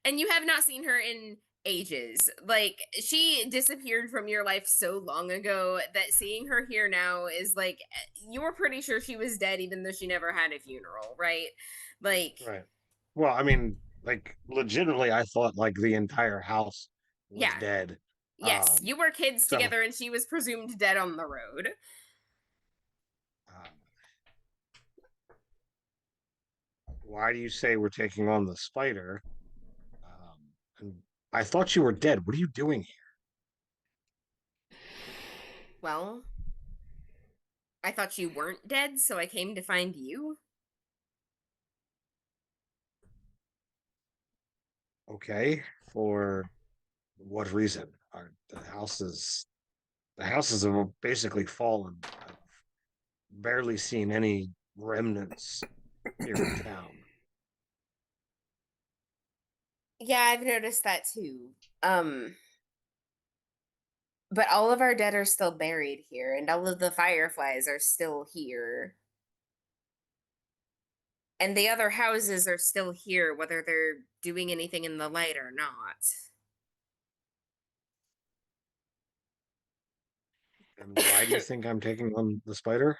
and you have not seen her in ages. Like, she disappeared from your life so long ago that seeing her here now is like, you were pretty sure she was dead even though she never had a funeral, right? Like, Right. Well, I mean, like legitimately, I thought like the entire house was yeah. dead. Yes, you were kids so together and she was presumed dead on the road. uh, why do you say we're taking on the spider? And I thought you were dead. What are you doing here? Well, I thought you weren't dead, so I came to find you. Okay, for what reason? The houses have basically fallen. I've barely seen any remnants here in town. Yeah, I've noticed that too. But all of our dead are still buried here, and all of the fireflies are still here. And the other houses are still here, whether they're doing anything in the light or not. And why do you think I'm taking on the spider?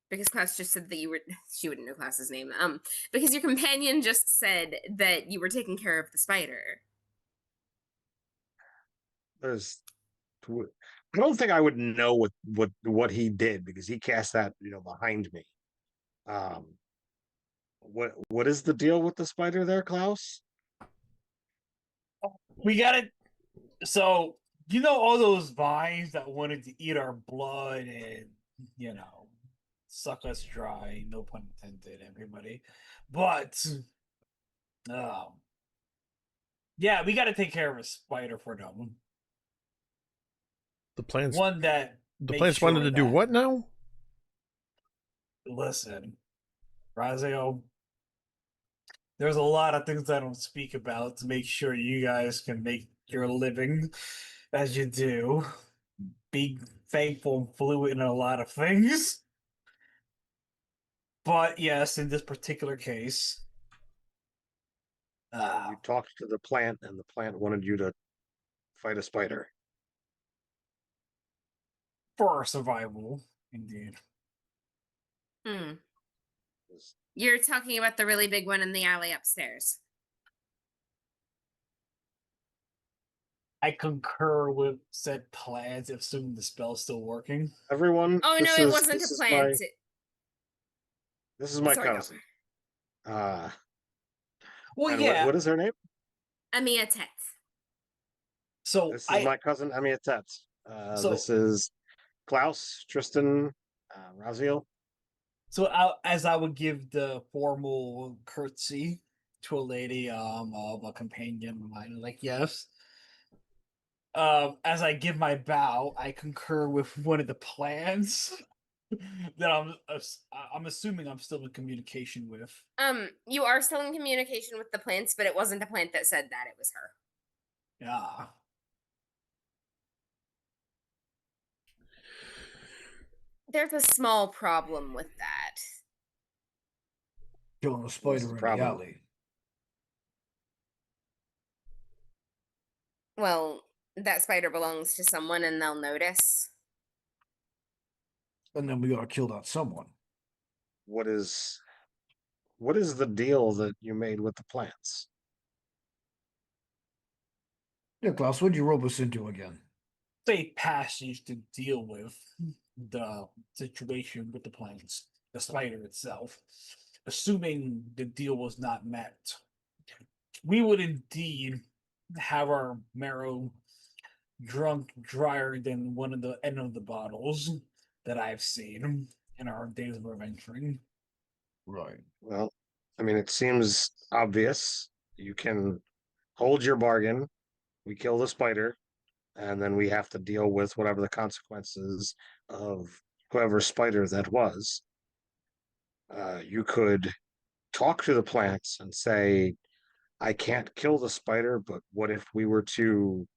Because Klaus just said that you were she wouldn't know Klaus's name. Because your companion just said that you were taking care of the spider. There's, I don't think I would know what he did because he cast that behind me. Um, what is the deal with the spider there, Klaus? We got it. So, all those vines that wanted to eat our blood and, suck us dry, no pun intended, everybody. But, um, yeah, we got to take care of a spider for them. The plants. One that The makes plants wanted sure to do that- what now? Listen, Razio, there's a lot of things I don't speak about to make sure you guys can make your living as you do. Be thankful and fluent in a lot of things. But yes, in this particular case, You talked to the plant, and the plant wanted you to fight a spider. for our survival, indeed. Hmm. You're talking about the really big one in the alley upstairs. I concur with said plans, assuming the spell's still working. Everyone, Oh this no, it is wasn't this a is plant. this is my Sorry, go. cousin. Uh, Well, and yeah. what is her name? Amia Tet. So This is my cousin Amiatet. This is Klaus, Tristan, Raziel. So as I would give the formal curtsy to a lady, of a companion of mine, like yes. As I give my bow, I concur with one of the plans that I'm assuming I'm still in communication with. You are still in communication with the plants, but it wasn't a plant that said that, it was her. Yeah. There's a small problem with that. Killing a What's spider the in the problem? alley. Well, that spider belongs to someone and they'll notice. And then we gotta kill that someone. What is the deal that you made with the plants? Yeah, Klaus, what'd you rope us into again? Say passage to deal with the situation with the plants, the spider itself, assuming the deal was not met. We would indeed have our marrow drunk drier than one of the end of the bottles that I've seen in our days of adventuring. Right. Well, I mean, it seems obvious. You can hold your bargain. We kill the spider, and then we have to deal with whatever the consequences of whoever spider that was, you could talk to the plants and say, I can't kill the spider, but what if we were to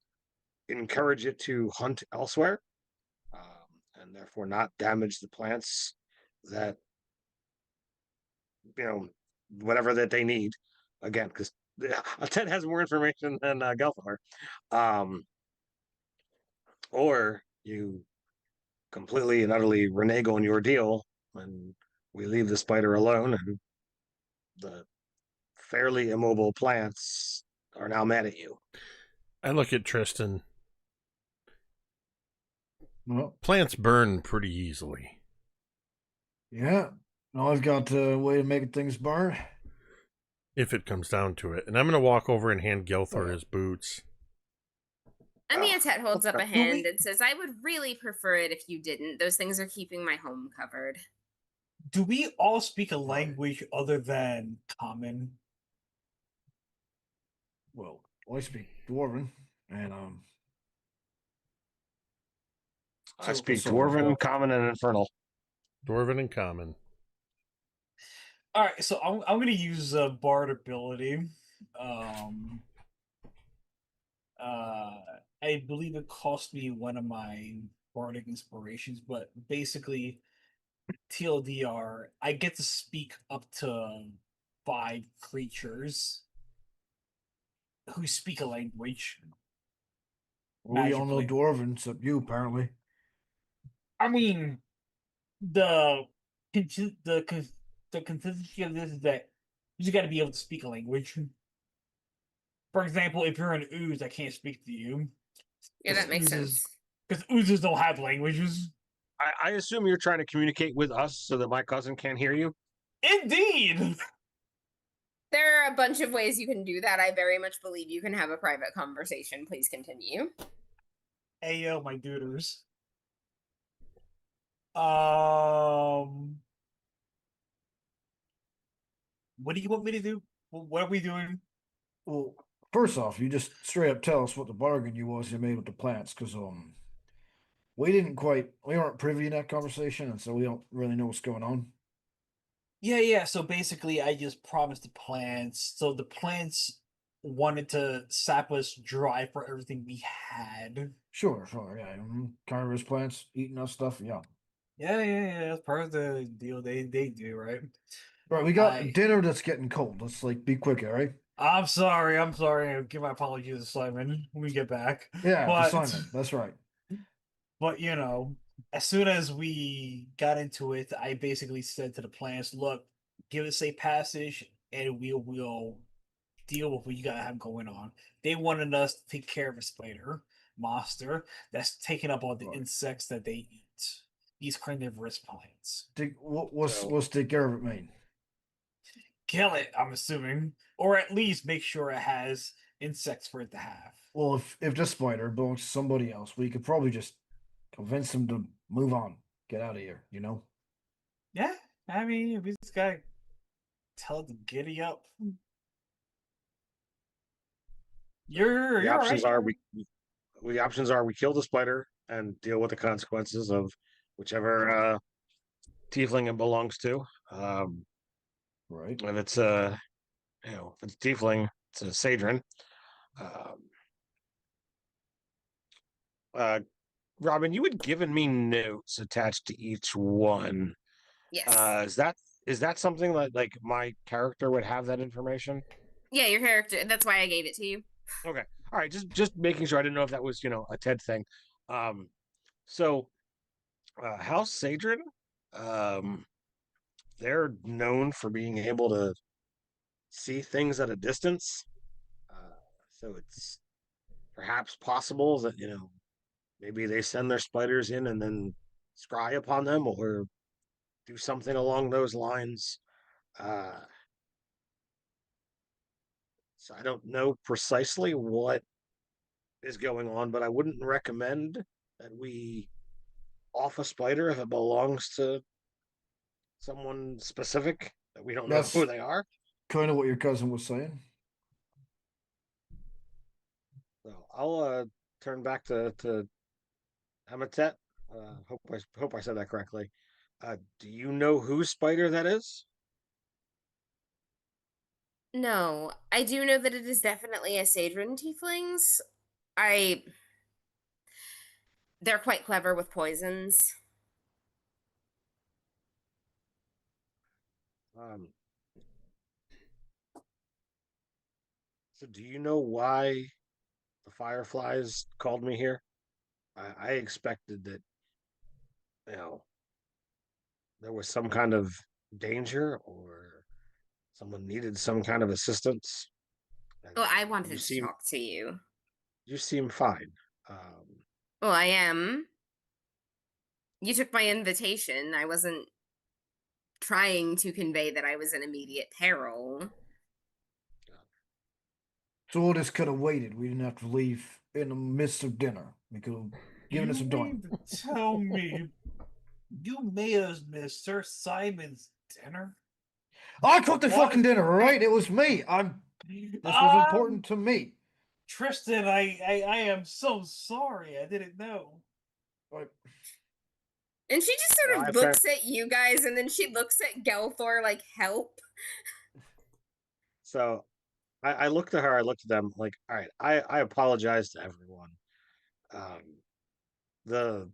encourage it to hunt elsewhere, and therefore not damage the plants that, whatever that they need? Again, because Ted has more information than Gelthar. Or you completely and utterly renege on your deal, and we leave the spider alone, and the fairly immobile plants are now mad at you. I look at Tristan. Well, Plants burn pretty easily. yeah. Now I've got a way of making things burn. If it comes down to it. And I'm going to walk over and hand Gelthar his boots. Amiatet holds up a okay. hand and says, I would really prefer it if you didn't. Those things are keeping my home covered. Do we all speak a language other than common? Well, I speak Dwarven, and I speak so Dwarven, Common, and Infernal. Dwarven and Common. All right, so I'm gonna use a bard ability. I believe it cost me one of my bardic inspirations, but basically, TLDR, I get to speak up to 5 creatures who speak a language. we all know magically. Dwarven, except you apparently. I mean, the consistency of this is that you just got to be able to speak a language. For example, if you're an ooze, I can't speak to you. Yeah, that makes Oozes- sense. Because oozes don't have languages. I assume you're trying to communicate with us so that my cousin can't hear you. Indeed! There are a bunch of ways you can do that. I very much believe you can have a private conversation. Please continue. Ayo, my duders. What do you want me to do? What are we doing? Well, first off, you just straight up tell us what the bargain you made with the plants, because we weren't privy in that conversation, and so we don't really know what's going on. Yeah. So basically, I just promised the plants. So the plants wanted to sap us dry for everything we had. Sure, yeah. Carnivorous plants, eating us stuff, yeah. Yeah. That's part of the deal they do, right? All right, we got dinner that's getting cold. Let's be quick, all right? I'm sorry. I'll give my apologies to Simon when we get back. Yeah, but Simon, that's right. But as soon as we got into it, I basically said to the plants, "Look, give us a passage, and we will deal with what you gotta have going on." They wanted us to take care of a spider monster that's taking up all the insects that they eat. These carnivorous plants. What's take care of it mean? Kill it, I'm assuming, or at least make sure it has insects for it to have. Well, if this spider belongs to somebody else, we could probably just convince them to move on, get out of here. Yeah, I mean, we just gotta tell it to giddy up. The options right. are the options are we kill the spider and deal with the consequences of whichever tiefling it belongs to. Right. If it's if it's tiefling, it's a Sadrin. Robin, you had given me notes attached to each one. Yes. Is that something that like my character would have that information? Yeah, your character. That's why I gave it to you. Okay. All right. Just making sure. I didn't know if that was a Ted thing. So House Sadrin, they're known for being able to see things at a distance. So it's perhaps possible that maybe they send their spiders in and then scry upon them, or do something along those lines. So I don't know precisely what is going on, but I wouldn't recommend that we off a spider if it belongs to someone specific that we don't know That's who they are. kind of what your cousin was saying. So I'll turn back to Amatet. Hope I said that correctly. Do you know whose spider that is? No, I do know that it is definitely a Sadrin tieflings. I They're quite clever with poisons. Um, so do you know why the fireflies called me here? I expected that, you know, there was some kind of danger or someone needed some kind of assistance. And Well, I you wanted to seem talk to you. you seem fine. Um, Well, I am. You took my invitation. I wasn't trying to convey that I was in immediate peril. So all this could have waited. We didn't have to leave in the midst of dinner. We could have given us You some mean time. to tell me you made us miss Sir Simon's dinner? I cooked the What? fucking dinner, all right? It was me. This was Um, important to me. Tristan, I am so sorry. I didn't know. Like, And she just well, sort of looks at you guys and then she looks at Gelthor like, help. so I looked at her. I looked at them. Like, all right, I apologize to everyone. Um, the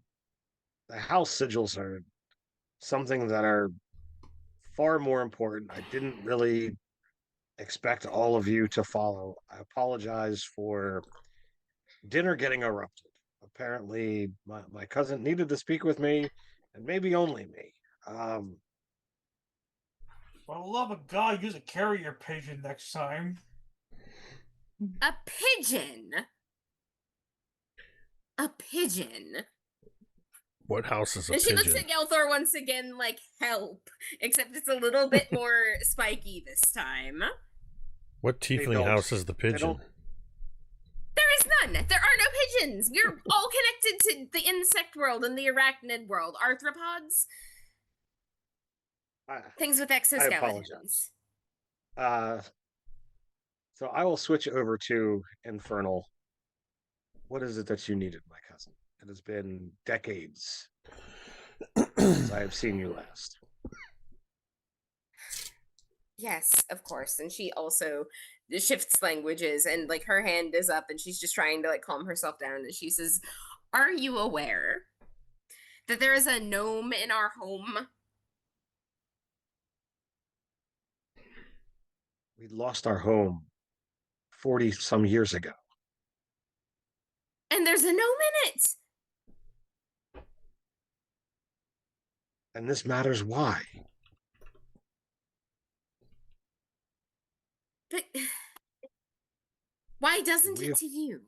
the house sigils are something that are far more important. I didn't really expect all of you to follow. I apologize for dinner getting erupted. Apparently, my cousin needed to speak with me, and maybe only me. Um, For the love of God, use a carrier pigeon next time. A pigeon. A pigeon. What house is a And she looks pigeon? at Gelthor once again like, help. Except it's a little bit more spiky this time. What they tiefling don't. house is the They don't. pigeon? There is none. There are no pigeons. We're all connected to the insect world and the arachnid world. Arthropods, I, things with I apologize. exoskeletons. Uh, so I will switch over to Infernal. What is it that you needed, my cousin? It has been decades since I have seen you last. Yes, of course. And she also shifts languages and like her hand is up and she's just trying to like calm herself down. And she says, are you aware that there is a gnome in our home? We lost our home 40 some years ago. And there's a gnome in it. And this matters why? But why doesn't We it have, to you?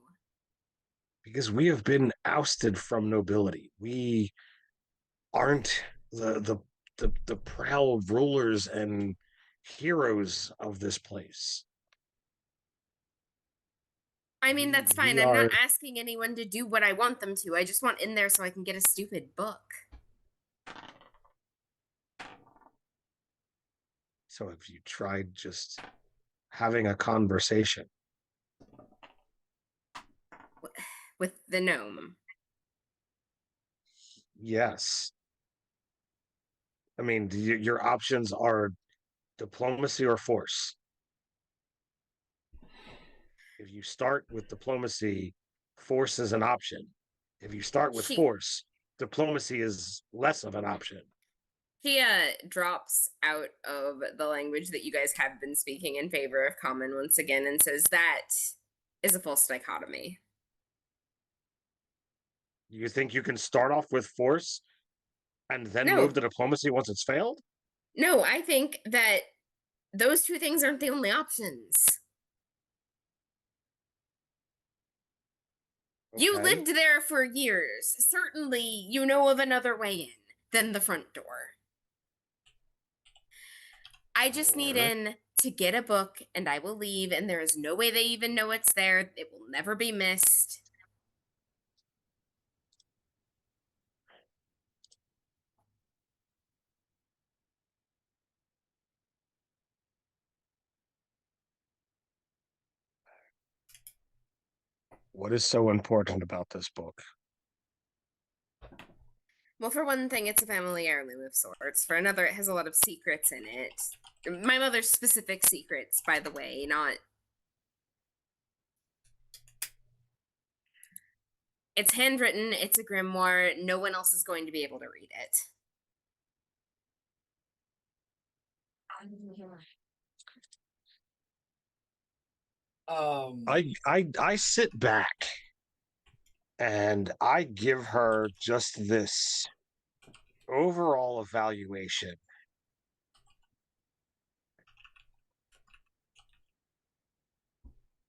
because we have been ousted from nobility. We aren't the proud rulers and heroes of this place. I mean, that's fine. We I'm not are. asking anyone to do what I want them to. I just want in there so I can get a stupid book. So have you tried just having a conversation? With the gnome. Yes. I mean, your options are diplomacy or force. If you start with diplomacy, force is an option. If you start with She force, diplomacy is less of an option. He drops out of the language that you guys have been speaking in favor of common once again and says that is a false dichotomy. You think you can start off with force and then move No, to diplomacy once it's failed? no, I think that those two things aren't the only options. You Okay. lived there for years. Certainly, you know of another way in than the front door. I just need Or in to get a book and I will leave, and there is no way they even know it's there. It will never be missed. what is so important about this book? Well, for one thing, it's a family heirloom of sorts. For another, it has a lot of secrets in it. My mother's specific secrets, by the way, not. It's handwritten, it's a grimoire, no one else is going to be able to read it. I sit back and I give her just this overall evaluation.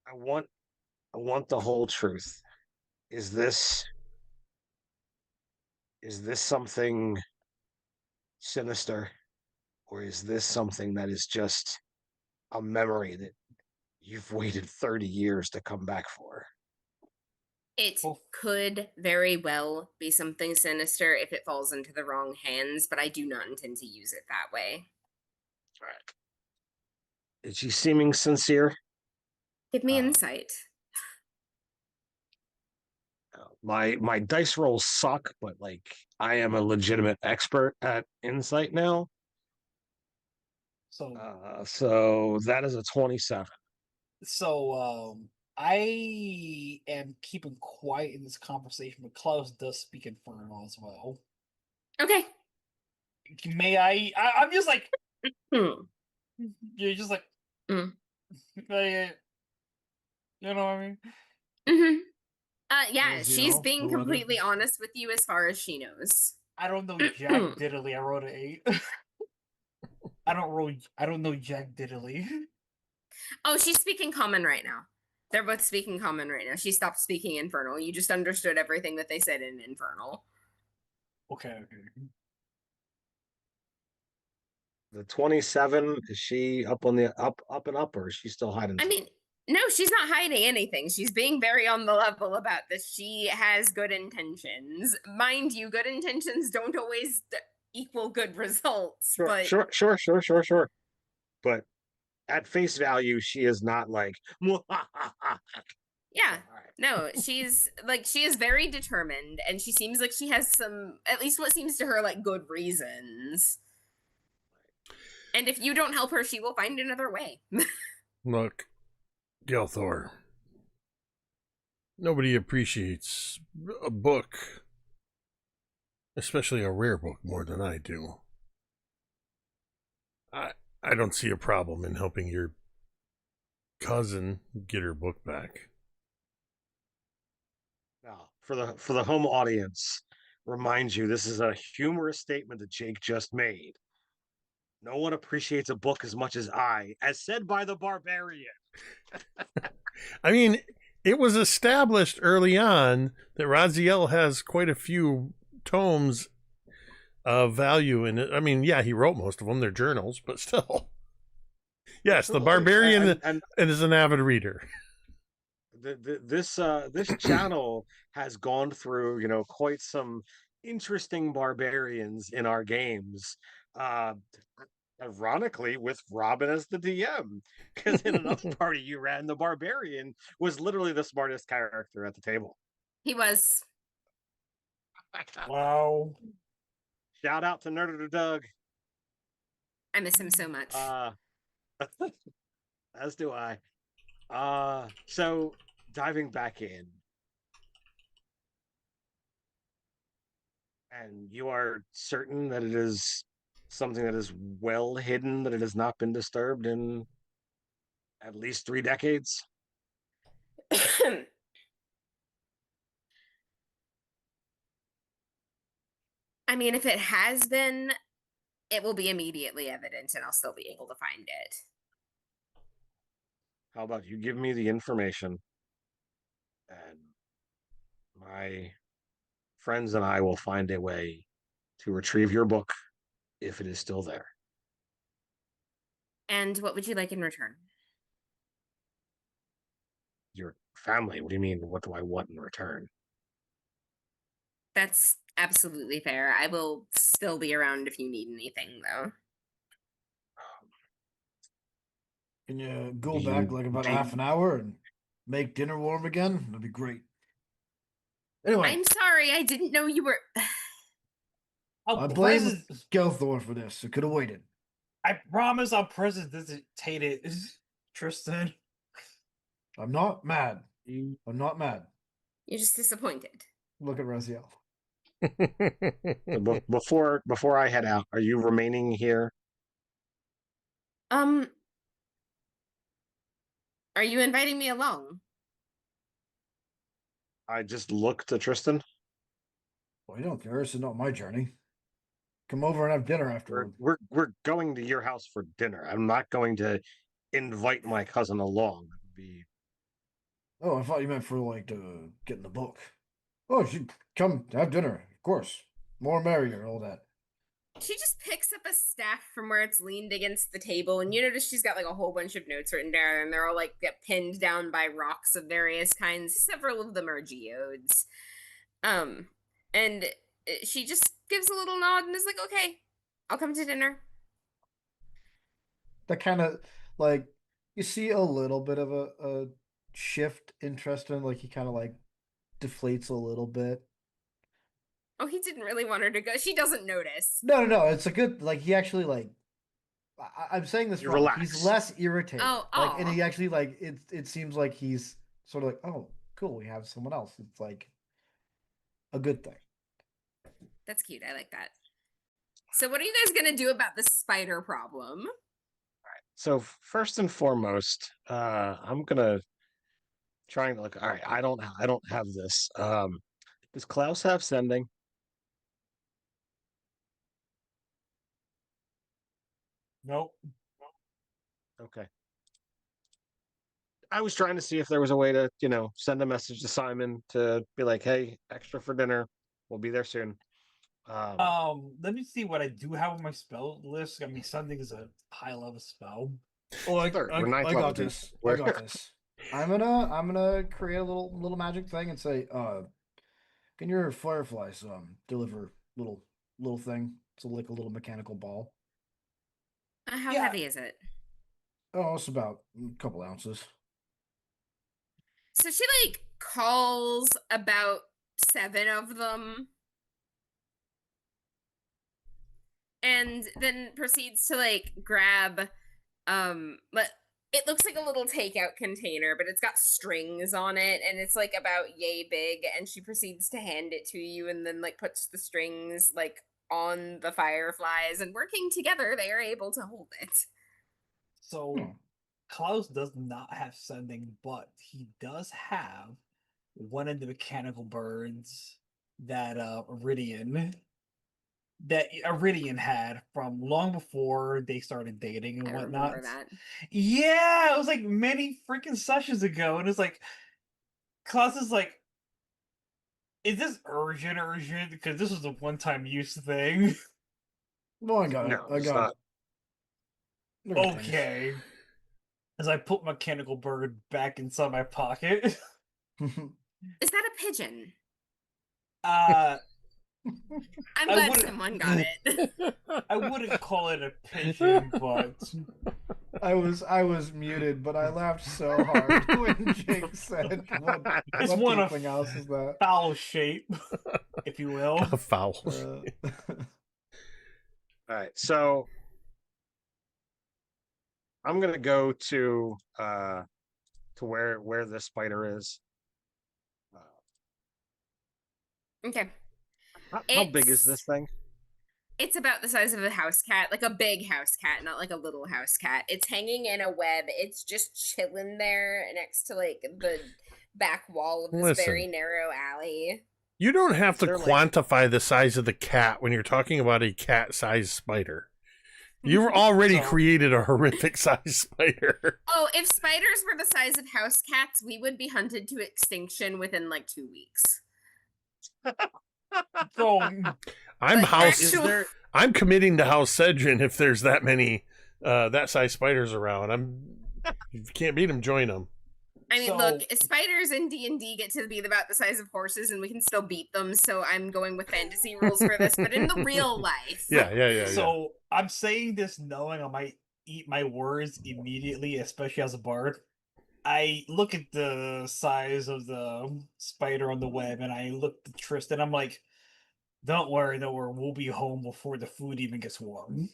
I want the whole truth. Is this something sinister, or is this something that is just a memory that you've waited 30 years to come back for? It could very well be something sinister if it falls into the wrong hands, but I do not intend to use it that way. All right. Is she seeming sincere? Give me insight. My dice rolls suck, but like I am a legitimate expert at insight now. So that is a 27. So I am keeping quiet in this conversation, but Klaus does speak Infernal as well. Okay. May I? I'm just like, you're just like, Mm. You know what I mean? Mm-hmm. Yeah, As you she's know, being the weather. completely honest with you as far as she knows. I don't know Jack Diddley. I wrote an 8. I don't know Jack Diddley. Oh, she's speaking common right now. They're both speaking common right now. She stopped speaking Infernal. You just understood everything that they said in Infernal. Okay. The 27, is she up on the up and up, or is she still hiding? I mean, no, she's not hiding anything. She's being very on the level about this. She has good intentions. Mind you, good intentions don't always equal good results. Sure, but sure. But at face value, she is not like. Yeah. No, she is very determined, and she seems like she has some, at least what seems to her like good reasons. And if you don't help her, she will find another way. Look, Gelthor, nobody appreciates a book, especially a rare book, more than I do. I don't see a problem in helping your cousin get her book back. Now, for the home audience, remind you, this is a humorous statement that Jake just made. No one appreciates a book as much as I, as said by the barbarian. I mean, it was established early on that Raziel has quite a few tomes of value in it. I mean, yeah, he wrote most of them. They're journals, but still. Yes, the barbarian and is an avid reader. This channel has gone through, quite some interesting barbarians in our games. Ironically, with Robin as the DM, because in another party you ran, the barbarian was literally the smartest character at the table. He was. Wow. Shout out to Nerder Doug. I miss him so much. As do I. So diving back in, and you are certain that it is something that is well hidden, that it has not been disturbed in at least 3 decades? I mean, if it has been, it will be immediately evident and I'll still be able to find it. How about you give me the information, and my friends and I will find a way to retrieve your book if it is still there. And what would you like in return? Your family? What do you mean? What do I want in return? That's absolutely fair. I will still be around if you need anything, though. Can you go Do back you like about take- half an hour and make dinner warm again? That'd be great. Anyway, I'm sorry, I didn't know you were. I'll I blame present. Gelthorn for this. It could have waited. I promise I'll presidentate it, Tristan. I'm not mad. You I'm not mad. You're just disappointed. Look at Raziel. before I head out, are you remaining here? Um, are you inviting me along? I just looked at Tristan. Well, you don't care. This is not my journey. Come over and have dinner We're afterward. we're going to your house for dinner. I'm not going to invite my cousin along. That would be Oh, I thought you meant for like to get in the book. Oh, she come have dinner, of course. More merrier, all that. She just picks up a staff from where it's leaned against the table, and you notice she's got like a whole bunch of notes written down, and they're all like get pinned down by rocks of various kinds. Several of them are geodes. And she just gives a little nod and is like, "Okay, I'll come to dinner." That kind of like you see a little bit of a shift in Tristan, like he kind of like deflates a little bit. Oh, he didn't really want her to go. She doesn't notice. No. It's a good like he actually like. I'm saying this You wrong. relax. He's less irritated. Oh, like, and aw. he actually like it seems like he's sort of like, oh, cool, we have someone else. It's like a good thing. That's cute. I like that. So, what are you guys gonna do about the spider problem? so. First and foremost, I'm gonna trying to look. All right, I don't have this. Does Klaus have sending? Nope. Okay. I was trying to see if there was a way to, send a message to Simon to be like, "Hey, extra for dinner. We'll be there soon." Let me see what I do have on my spell list. I mean, something is a high level spell. Oh, Third, we're ninth level, got dude. this. I We're- got this. I'm gonna create a little magic thing and say, can your fireflies deliver little thing? It's like a little mechanical ball. How Yeah. heavy is it? Oh, it's about a couple ounces. So she like calls about 7 of them, and then proceeds to like grab but it looks like a little takeout container, but it's got strings on it, and it's like about yay big, and she proceeds to hand it to you and then like puts the strings like on the fireflies, and working together they are able to hold it. So Hmm. Klaus does not have sending, but he does have one of the mechanical birds that Iridian had from long before they started dating and I whatnot. remember that. Yeah, it was like many freaking sessions ago, and it's like Klaus is like, "Is this urgent? Because this was a one-time use thing." No, I got it. No, I it's got not. it. Look at things. Okay. As I put mechanical bird back inside my pocket. Is that a pigeon? uh I'm I glad wouldn't- someone got it. I wouldn't call it a pigeon, but I was muted, but I laughed so hard when Jake said, It's what one of- tiefling house is that?" foul shape, if you will. A foul. All right, so I'm gonna go to where this spider is. Okay. How big is It's- this thing? It's about the size of a house cat, like a big house cat, not like a little house cat. It's hanging in a web. It's just chilling there next to like the back wall of this Listen. very narrow alley. You don't have to They're like- quantify the size of the cat when you're talking about a cat-sized spider. You've already So- created a horrific-sized spider. Oh, if spiders were the size of house cats, we would be hunted to extinction within like 2 weeks. So I'm But house. Is actual- there I'm committing to House Sedgin if there's that many that size spiders around. If you can't beat them, join them. I mean, So- look, spiders in D&D get to be about the size of horses, and we can still beat them. So I'm going with fantasy rules for this. But in the real life, Yeah. So I'm saying this knowing I might eat my words immediately, especially as a bard. I look at the size of the spider on the web and I look at Tristan. I'm like, Don't worry, we'll be home before the food even gets warm.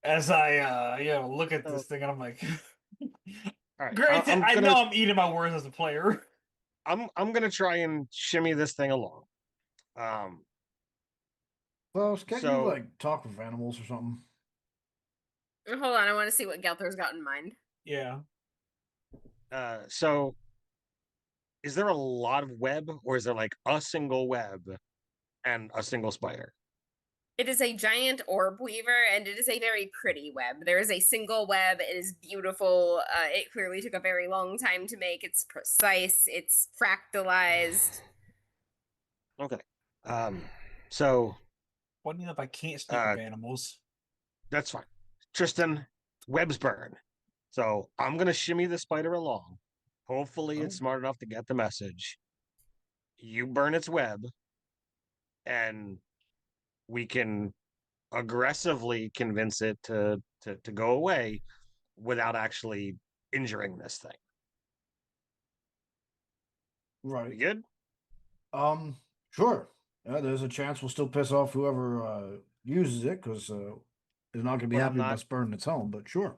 As I look at this So, thing and I'm like, all right, granted, I know I'm eating my words as a player. I'm gonna try and shimmy this thing along. Um, Klaus, can't you so like talk with animals or something? Hold on, I want to see what Gelther's got in mind. Yeah. so is there a lot of web, or is there like a single web and a single spider? It is a giant orb weaver, and it is a very pretty web. There is a single web. It is beautiful. It clearly took a very long time to make. It's precise. It's fractalized. Okay. So Funny enough, I can't speak with animals. that's fine. Tristan, webs burn. So I'm gonna shimmy the spider along. Hopefully it's smart enough to get the message. You burn its web, and we can aggressively convince it to go away without actually injuring this thing. Right. We good? Sure. Yeah, there's a chance we'll still piss off whoever uses it because they're not going to be But happy with us burning its home. But sure.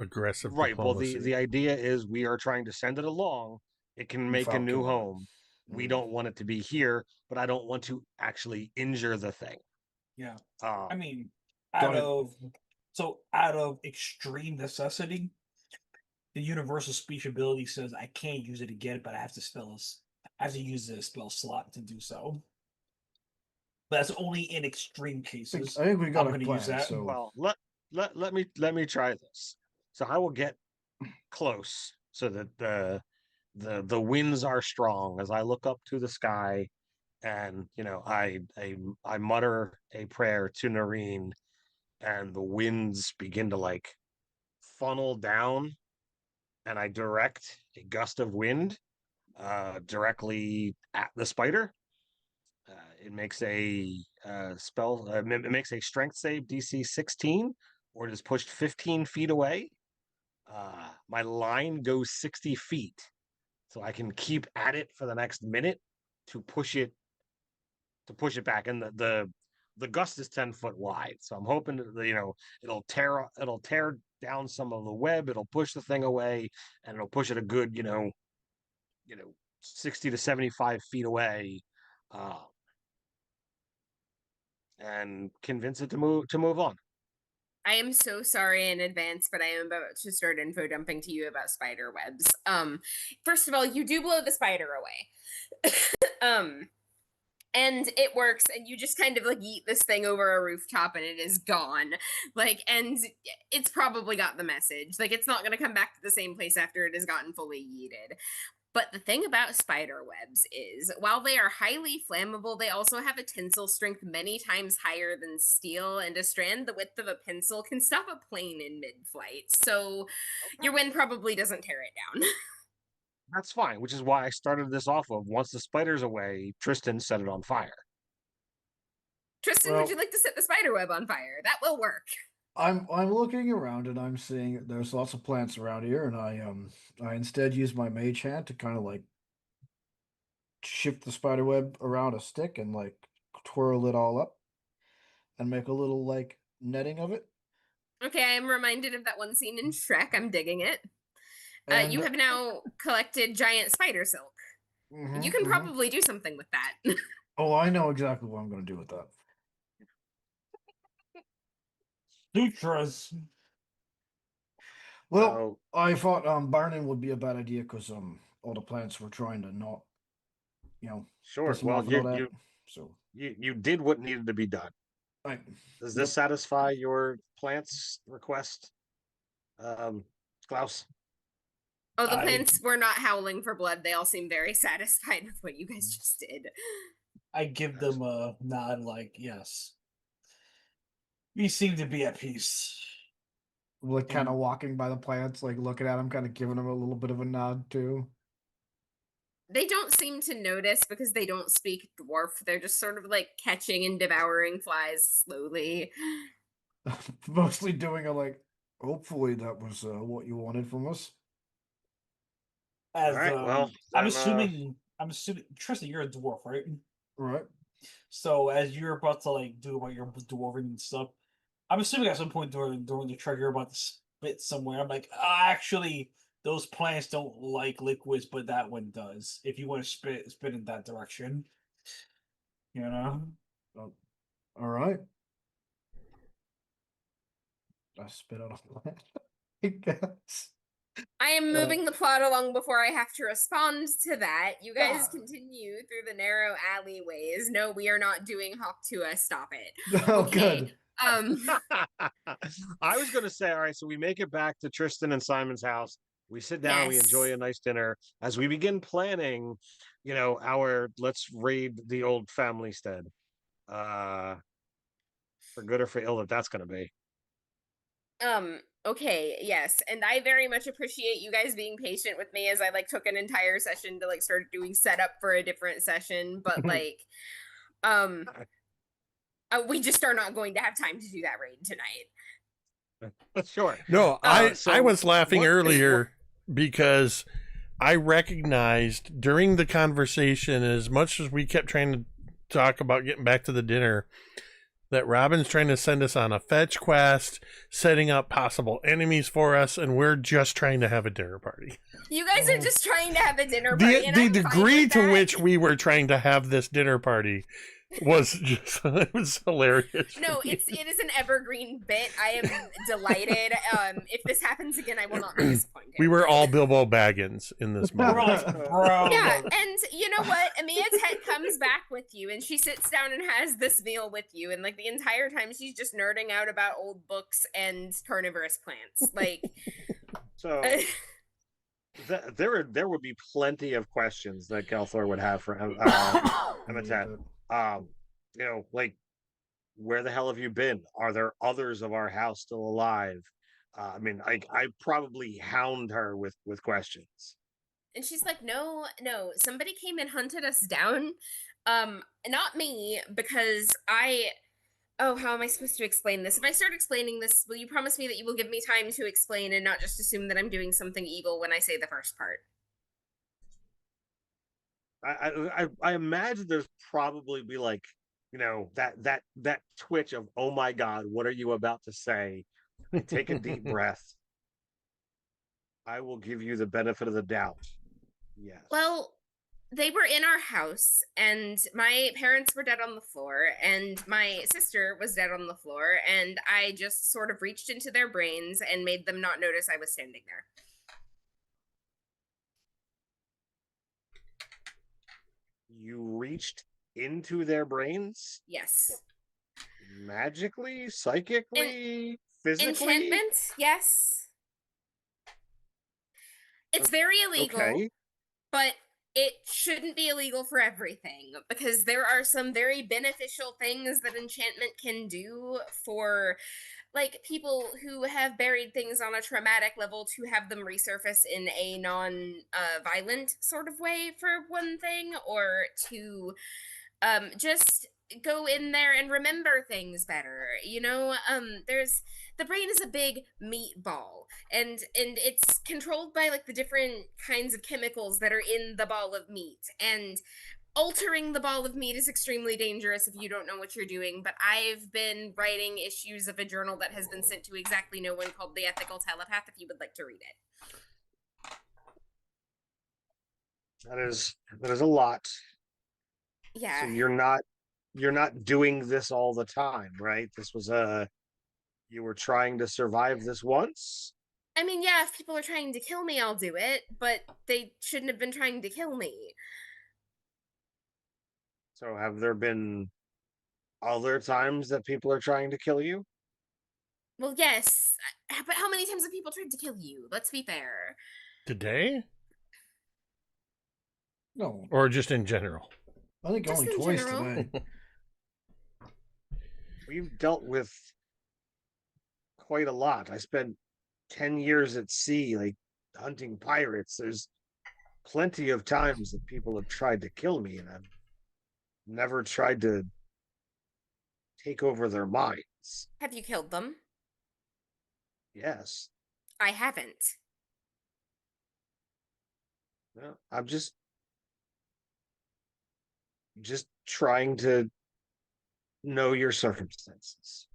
Aggressive right. Well, diplomacy. the idea is we are trying to send it along. It can make a new Without killing it. home. We don't want it to be here, but I don't want to actually injure the thing. Yeah. Um, I mean, Got it. out of extreme necessity, the universal speech ability says I can't use it again, but I have to use a spell slot to do so. But that's only in extreme cases. I think we got I'm a going to use plan. that. So well, let me try this. So I will get close so that the winds are strong as I look up to the sky, and I mutter a prayer to Nareen, and the winds begin to like funnel down, and I direct a gust of wind directly at the spider. It makes a it makes a strength save DC 16, or it is pushed 15 feet away. My line goes 60 feet, so I can keep at it for the next minute to push it back. And the gust is 10 foot wide, so I'm hoping that, it'll tear down some of the web. It'll push the thing away, and it'll push it a good 60 to 75 feet away, uh, and convince it to move on. I am so sorry in advance, but I am about to start info dumping to you about spider webs. First of all, you do blow the spider away. And it works, and you just kind of like yeet this thing over a rooftop and it is gone. Like, and it's probably got the message. Like, it's not gonna come back to the same place after it has gotten fully yeeted. But the thing about spider webs is, while they are highly flammable, they also have a tensile strength many times higher than steel, and a strand the width of a pencil can stop a plane in mid-flight. So your wind probably doesn't tear it down. That's fine, which is why I started this off of once the spider's away, Tristan set it on fire. Tristan, would you like to set the spider web on fire? That will work. I'm looking around and I'm seeing there's lots of plants around here, and I instead use my mage hand to kind of like shift the spider web around a stick and like twirl it all up and make a little like netting of it. Okay, I am reminded of that one scene in Shrek. I'm digging it. And You have now collected giant spider silk. You can probably do something with that. Oh, I know exactly what I'm going to do with that. Sutras. Well, I thought burning would be a bad idea because all the plants were trying to not, sure. piss them Well, off and all that. So you did what needed to be done. I, Does this satisfy your plants request, Klaus? Oh, the plants were not howling for blood. They all seem very satisfied with what you guys just did. I give them a nod like, yes. We seem to be at peace. like kind of walking by the plants, like looking at them, kind of giving them a little bit of a nod too. They don't seem to notice because they don't speak dwarf. They're just sort of like catching and devouring flies slowly. Mostly doing a like, hopefully that was what you wanted from us. As All right, well, I'm assuming Tristan, you're a dwarf, right? Right. So as you're about to like do what your dwarven and stuff, I'm assuming at some point during the trigger you're about to spit somewhere. I'm like, actually, those plants don't like liquids, but that one does. If you want to spit in that direction, you know. Oh, all right. I spit out a plant. I guess. I am moving the plot along before I have to respond to that. You guys Ah. continue through the narrow alleyways. No, we are not doing Hawk to us. Stop it. Oh, Okay. good. I was going to say, all right, so we make it back to Tristan and Simon's house. We sit down, we enjoy Yes. a nice dinner. As we begin planning, our let's raid the old family stead. For good or for ill, that's going to be. Okay, yes. And I very much appreciate you guys being patient with me as I like took an entire session to like start doing setup for a different session, but like we just are not going to have time to do that raid tonight. Sure. No, I So was laughing what- earlier because I recognized during the conversation, as much as we kept trying to talk about getting back to the dinner, that Robin's trying to send us on a fetch quest, setting up possible enemies for us, and we're just trying to have a dinner party. You guys are just trying to have a dinner party. The degree to which we were trying to have this dinner party was just, it was hilarious. No, it is an evergreen bit. I am delighted. If this happens again, I will not be disappointed. We were all Bilbo Baggins in this We're moment. like, bro. Yeah, and you know what? Amia Tet comes back with you, and she sits down and has this meal with you, and like the entire time she's just nerding out about old books and carnivorous plants. Like, So there would be plenty of questions that Kelthor would have for Emitet. Like, where the hell have you been? Are there others of our house still alive? I probably hound her with questions. and she's like, no, somebody came and hunted us down. Not me, because oh, how am I supposed to explain this? If I start explaining this, will you promise me that you will give me time to explain and not just assume that I'm doing something evil when I say the first part? I imagine there's probably be like, that twitch of, oh my God, what are you about to say? I take a deep breath. I will give you the benefit of the doubt. Yes. Well, they were in our house, and my parents were dead on the floor, and my sister was dead on the floor, and I just sort of reached into their brains and made them not notice I was standing there. You reached into their brains? Yes. Magically, psychically, physically? Enchantment, yes. It's very illegal, Okay. but it shouldn't be illegal for everything, because there are some very beneficial things that enchantment can do for like people who have buried things on a traumatic level, to have them resurface in a non-violent sort of way, for one thing, or to just go in there and remember things better. There's the brain is a big meatball, and it's controlled by like the different kinds of chemicals that are in the ball of meat, and altering the ball of meat is extremely dangerous if you don't know what you're doing. But I've been writing issues of a journal that has been sent to exactly no one, called The Ethical Telepath, if you would like to read it. That is a lot. Yeah. So you're not doing this all the time, right? This was you were trying to survive this once? I mean, yeah, if people are trying to kill me, I'll do it, but they shouldn't have been trying to kill me. So have there been other times that people are trying to kill you? Well, yes, but how many times have people tried to kill you? Let's be fair. Today? No, Or just in general? I think Just only in twice general. today. We've dealt with quite a lot. I spent 10 years at sea, like hunting pirates. There's plenty of times that people have tried to kill me, and I've never tried to take over their minds. Have you killed them? Yes. I haven't. No, I'm just just trying to know your circumstances.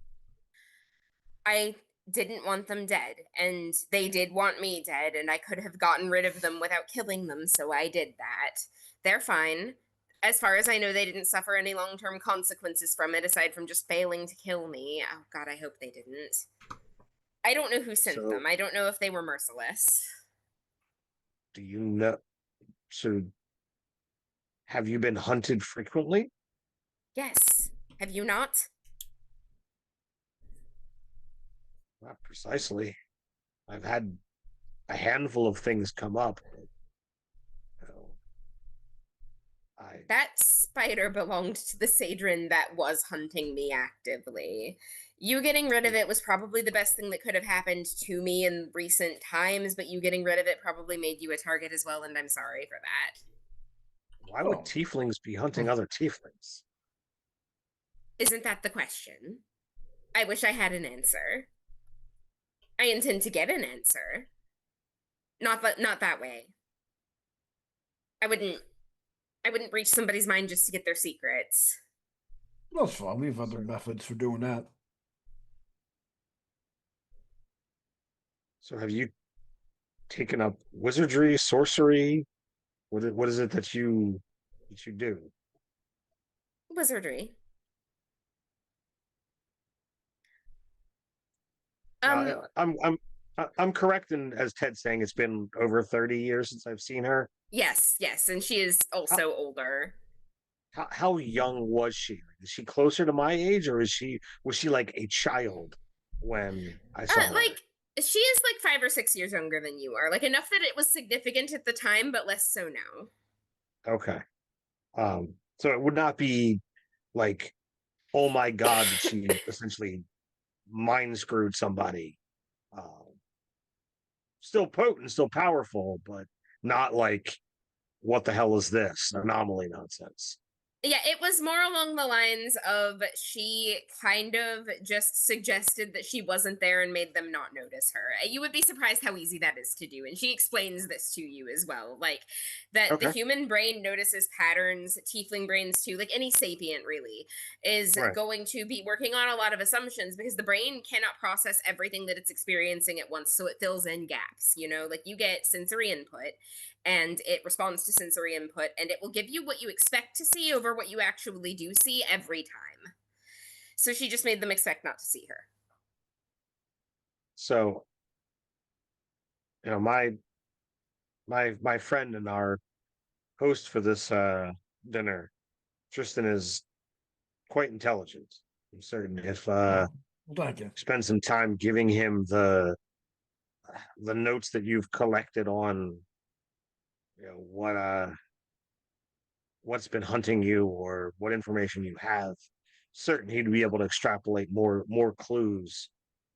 I didn't want them dead, and they did want me dead, and I could have gotten rid of them without killing them, so I did that. They're fine. As far as I know, they didn't suffer any long-term consequences from it, aside from just failing to kill me. Oh god, I hope they didn't. I don't know who sent So, them. I don't know if they were merciless. do you know? So, have you been hunted frequently? Yes. Have you not? Not precisely. I've had a handful of things come up. But, you know, I That spider belonged to the Sadrin that was hunting me actively. You getting rid of it was probably the best thing that could have happened to me in recent times, but you getting rid of it probably made you a target as well, and I'm sorry for that. why would Oh. tieflings be hunting other tieflings? Isn't that the question? I wish I had an answer. I intend to get an answer. Not that way. I wouldn't breach somebody's mind just to get their secrets. That's fine. We have other methods for doing that. So, have you taken up wizardry, sorcery? What is it that you do? Wizardry. I'm correct in, as Ted's saying, it's been over 30 years since I've seen her. Yes, and she is also older. How young was she? Is she closer to my age, or was she like a child when I saw her? Like she is like 5 or 6 years younger than you are. Like enough that it was significant at the time, but less so now. Okay. So it would not be like, oh my god, that she essentially mind screwed somebody. Still potent, still powerful, but not like, what the hell is this anomaly nonsense? Yeah, it was more along the lines of she kind of just suggested that she wasn't there and made them not notice her. You would be surprised how easy that is to do. And she explains this to you as well. Like that the Okay, human brain notices patterns, tiefling brains too, like any sapient really, is right. going to be working on a lot of assumptions because the brain cannot process everything that it's experiencing at once. So it fills in gaps, like you get sensory input and it responds to sensory input and it will give you what you expect to see over what you actually do see every time. So she just made them expect not to see her. So, my friend and our host for this dinner, Tristan, is quite intelligent. I'm certain if Well, thank you. spend some time giving him the notes that you've collected on, what's been hunting you or what information you have, certain he'd be able to extrapolate more clues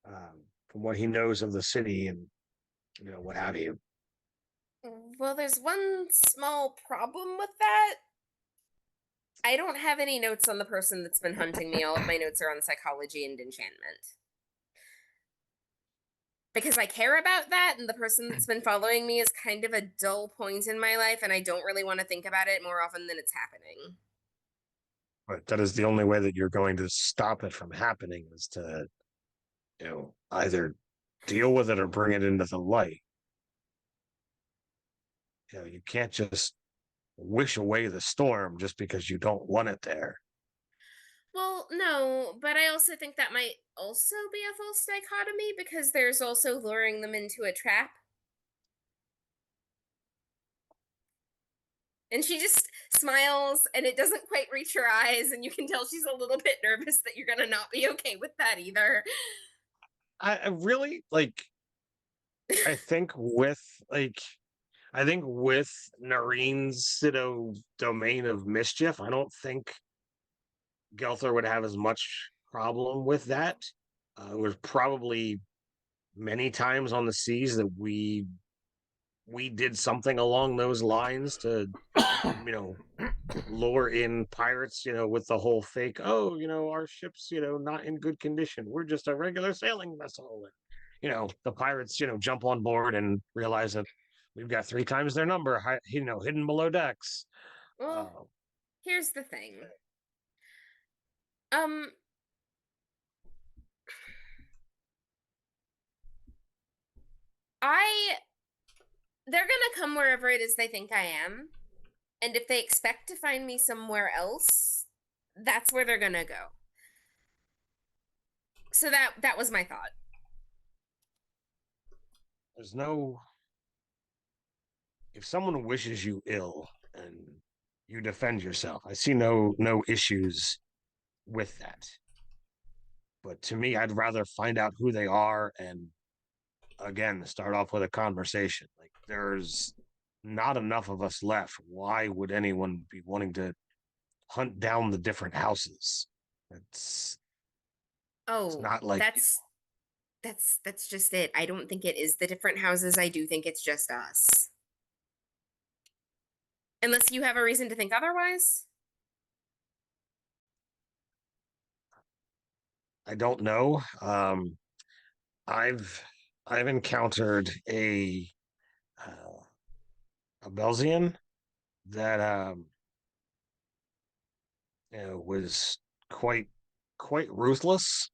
from what he knows of the city and what have you. Well, there's one small problem with that. I don't have any notes on the person that's been hunting me. All of my notes are on psychology and enchantment. Because I care about that, and the person that's been following me is kind of a dull point in my life, and I don't really want to think about it more often than it's happening. But that is the only way that you're going to stop it from happening, is to either deal with it or bring it into the light. You can't just wish away the storm just because you don't want it there. Well, no, but I also think that might also be a false dichotomy because there's also luring them into a trap. And she just smiles and it doesn't quite reach her eyes, and you can tell she's a little bit nervous that you're going to not be okay with that either. I really like. I think with Nareen's domain of mischief, I don't think Gelther would have as much problem with that. There's probably many times on the seas that we did something along those lines to lure in pirates, with the whole fake, oh, our ship's not in good condition, we're just a regular sailing vessel. And the pirates jump on board and realize that we've got 3 times their number, hidden below decks. Well, Here's the thing. Um, they're gonna come wherever it is they think I am, and if they expect to find me somewhere else, that's where they're gonna go. So that was my thought. There's no. If someone wishes you ill and you defend yourself, I see no issues with that. But to me, I'd rather find out who they are and again start off with a conversation. Like there's not enough of us left. Why would anyone be wanting to hunt down the different houses? It's Oh, not like that's just it. I don't think it is the different houses. I do think it's just us. Unless you have a reason to think otherwise. I don't know. I've encountered a Belzian that was quite ruthless.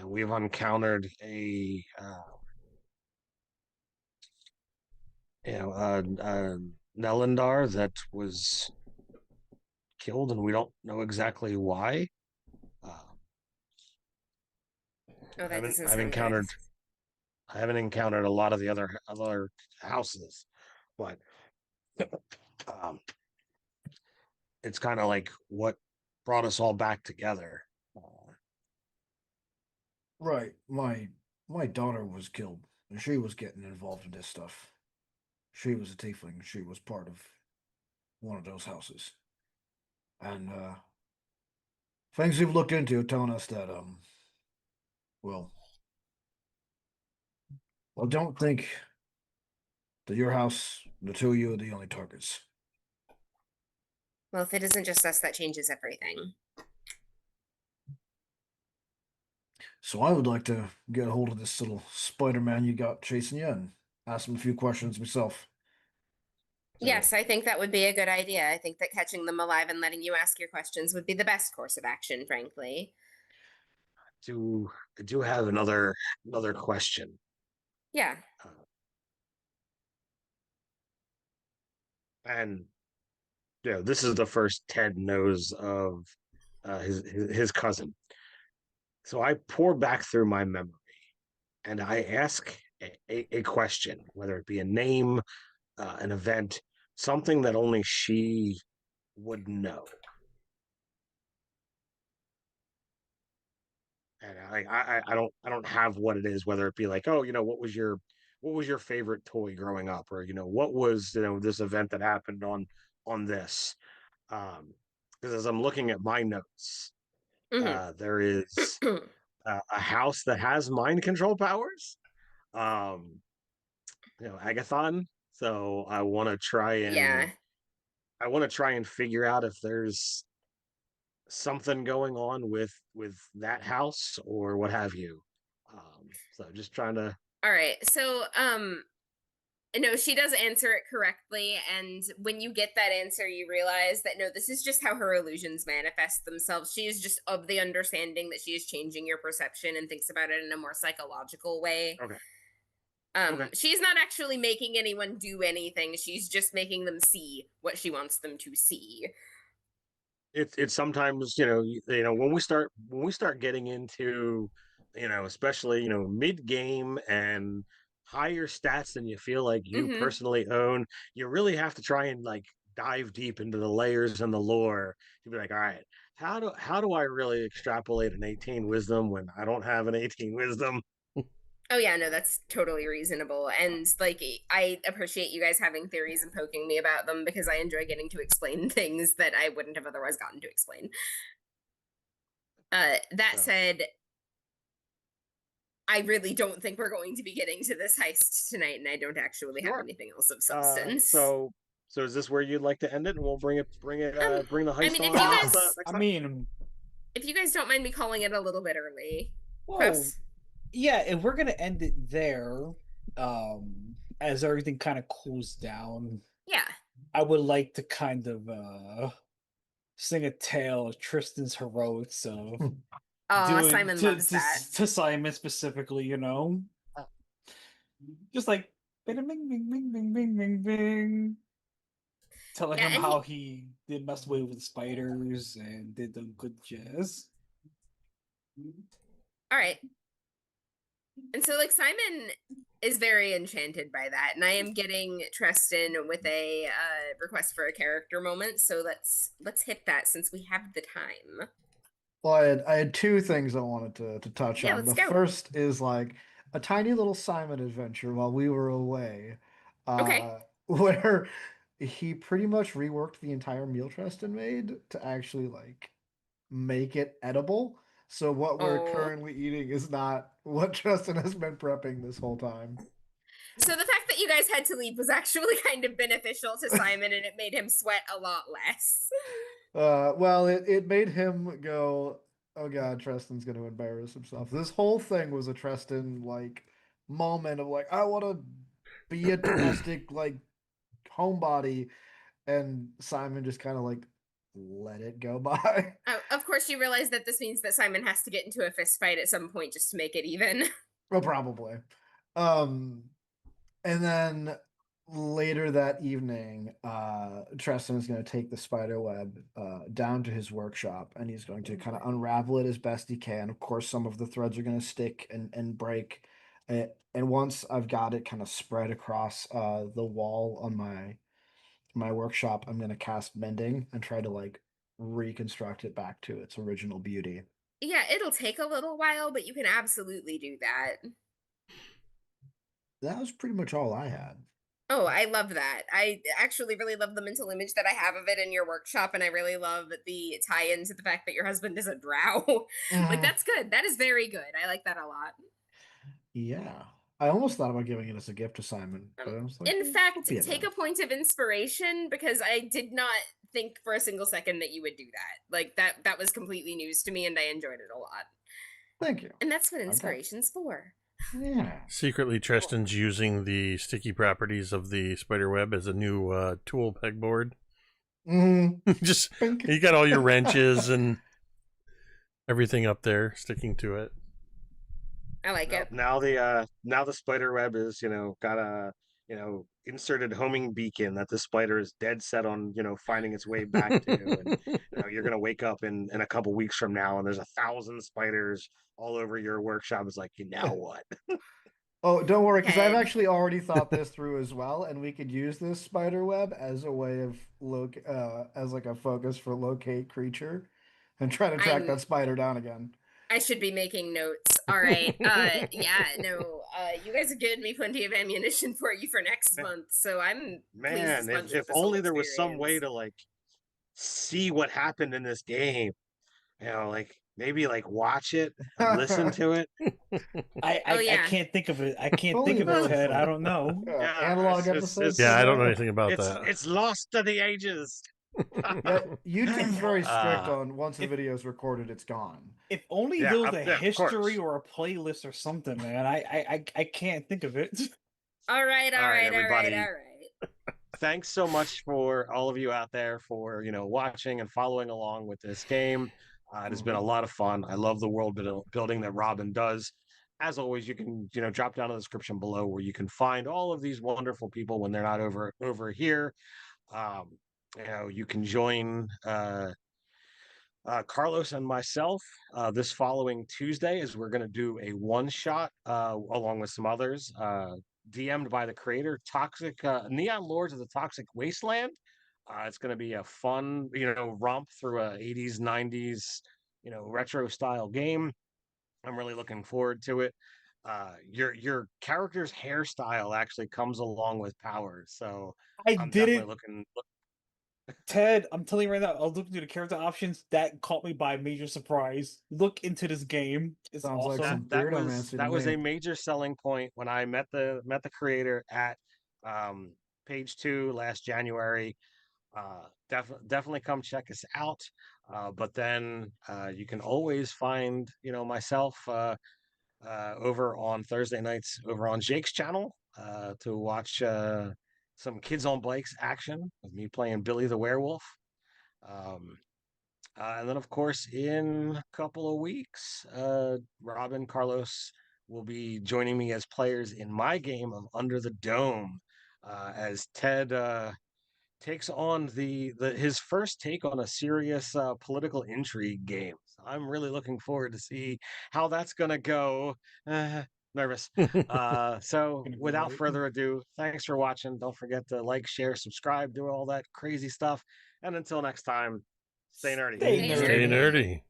We've encountered a Nelindar that was killed, and we don't know exactly why. Oh, that doesn't I've sound encountered good. I haven't encountered a lot of the other houses, but um, it's kind of like what brought us all back together. Right. My daughter was killed, and she was getting involved in this stuff. She was a tiefling. She was part of one of those houses, and things we've looked into telling us that well, I don't think that your house, the two of you, are the only targets. Well, if it isn't just us, that changes everything. So I would like to get a hold of this little Spider-Man you got chasing you and ask him a few questions myself. So, Yes, I think that would be a good idea. I think that catching them alive and letting you ask your questions would be the best course of action, frankly. I do have another question. Yeah. And this is the first Ted knows of his cousin. So I pour back through my memory and I ask a question, whether it be a name, an event, something that only she would know. And I don't have what it is, whether it be like, oh, what was your favorite toy growing up, or what was this event that happened on this. Because as I'm looking at my notes, there is a house that has mind control powers. Agathon. So Yeah. I want to try and figure out if there's something going on with that house or what have you. So just trying to. All right. So, no, she does answer it correctly. And when you get that answer, you realize that no, this is just how her illusions manifest themselves. She is just of the understanding that she is changing your perception and thinks about it in a more psychological way. Okay. She's not actually making anyone do anything. She's just making them see what she wants them to see. It's sometimes when we start getting into especially mid game and higher stats than you feel like you personally own, you really have to try and like dive deep into the layers and the lore to be like, all right, how do I really extrapolate an 18 wisdom when I don't have an 18 wisdom? Oh yeah, no, that's totally reasonable. And like I appreciate you guys having theories and poking me about them because I enjoy getting to explain things that I wouldn't have otherwise gotten to explain. That said, I really don't think we're going to be getting to this heist tonight, and I don't actually have anything else of substance. So is this where you'd like to end it, and we'll bring the heist if on you guys, next time? If you guys don't mind me calling it a little bit early. Well, yeah, if we're gonna end it there, as everything kind of cools down, yeah, I would like to kind of sing a tale of Tristan's heroics of Oh, doing Simon loves that. to Simon specifically, just like bing, bing, bing, bing, bing, bing, bing, bing, telling Yeah, him and how he did mess away with the spiders and did the good jazz. all right. And so like Simon is very enchanted by that, and I am getting Tristan with a request for a character moment. So let's hit that since we have the time. Well, I had two things I wanted to touch Yeah, on. let's The go. first is like a tiny little Simon adventure while we were away, Okay. where he pretty much reworked the entire meal Tristan made to actually like make it edible. So what we're Oh. currently eating is not what Tristan has been prepping this whole time. So the fact that you guys had to leave was actually kind of beneficial to Simon, and it made him sweat a lot less. Well, it made him go, oh God, Tristan's gonna embarrass himself. This whole thing was a Tristan like moment of like, I want to be a domestic like homebody, and Simon just kind of like let it go by. Of course, you realize that this means that Simon has to get into a fist fight at some point just to make it even. Well, probably. Um, and then later that evening, Tristan is going to take the spider web down to his workshop, and he's going to kind of unravel it as best he can. Of course, some of the threads are going to stick and break. And once I've got it kind of spread across the wall on my workshop, I'm going to cast mending and try to like reconstruct it back to its original beauty. Yeah, it'll take a little while, but you can absolutely do that. That was pretty much all I had. Oh, I love that. I actually really love the mental image that I have of it in your workshop, and I really love the tie-in to the fact that your husband is a drow. Like, that's good. That is very good. I like that a lot. Yeah. I almost thought about giving it as a gift to Simon, but I was like, In fact, be take enough. a point of inspiration because I did not think for a single second that you would do that. Like that was completely news to me, and I enjoyed it a lot. Thank you. And that's what Okay. inspiration's for. Yeah. Secretly, Tristan's using the sticky properties of the spider web as a new tool pegboard. Just Pink. you got all your wrenches and everything up there sticking to it. I like it. Now the spider web is got a inserted homing beacon that the spider is dead set on finding its way back to, and you're gonna wake up in a couple weeks from now and there's 1,000 spiders all over your workshop. It's like, now what? Oh, don't worry, because I've Ted. actually already thought this through as well, and we could use this spider web as a way of as like a focus for locate creature and try to track I'm that spider down again. I should be making notes. All right. Yeah, no. You guys have given me plenty of ammunition for you for next month, so I'm pleased as Man, punch with if this whole only there was some way experience. to like see what happened in this game. Like maybe like watch it and listen to it. Oh I yeah. can't think of it. I can't Only think of it, that's a Ted. I thing. don't know. Yeah, Analog episodes. Yeah, I don't know somewhere? anything about it's that. it's lost to the ages. Yeah, YouTube's very strict Uh, on once the video is recorded, it's gone. If only Yeah, there was a yeah, of history course. or a playlist or something, man. I can't think of it. All right, all All right, right, all right, everybody. all right. Thanks so much for all of you out there for watching and following along with this game. It has been a lot of fun. I love the world building that Robin does. As always, you can drop down in the description below where you can find all of these wonderful people when they're not over here. Um, you can join Carlos and myself this following Tuesday, as we're going to do a one shot along with some others. DM'd by the creator, Toxic Neon Lords of the Toxic Wasteland. It's going to be a fun, romp through a 80s, 90s, retro style game. I'm really looking forward to it. Your character's hairstyle actually comes along with powers, so I I'm didn't, definitely looking. Ted. I'm telling you right now. I was looking through the character options. That caught me by major surprise. Look into this game. It's Sounds like awesome. some beardomancy to Was me. a major selling point when I met the creator at page 2 last January. Definitely come check us out. But then you can always find myself over on Thursday nights over on Jake's channel to watch some Kids on Bikes action with me playing Billy the Werewolf. Um, And then, of course, in a couple of weeks, Robin Carlos will be joining me as players in my game of Under the Dome, as Ted takes on his first take on a serious political intrigue game. So I'm really looking forward to see how that's gonna go. Nervous. So Gonna be without great. further ado, thanks for watching. Don't forget to like, share, subscribe, do all that crazy stuff. And until next time, stay nerdy. Stay Stay nerdy. Stay nerdy.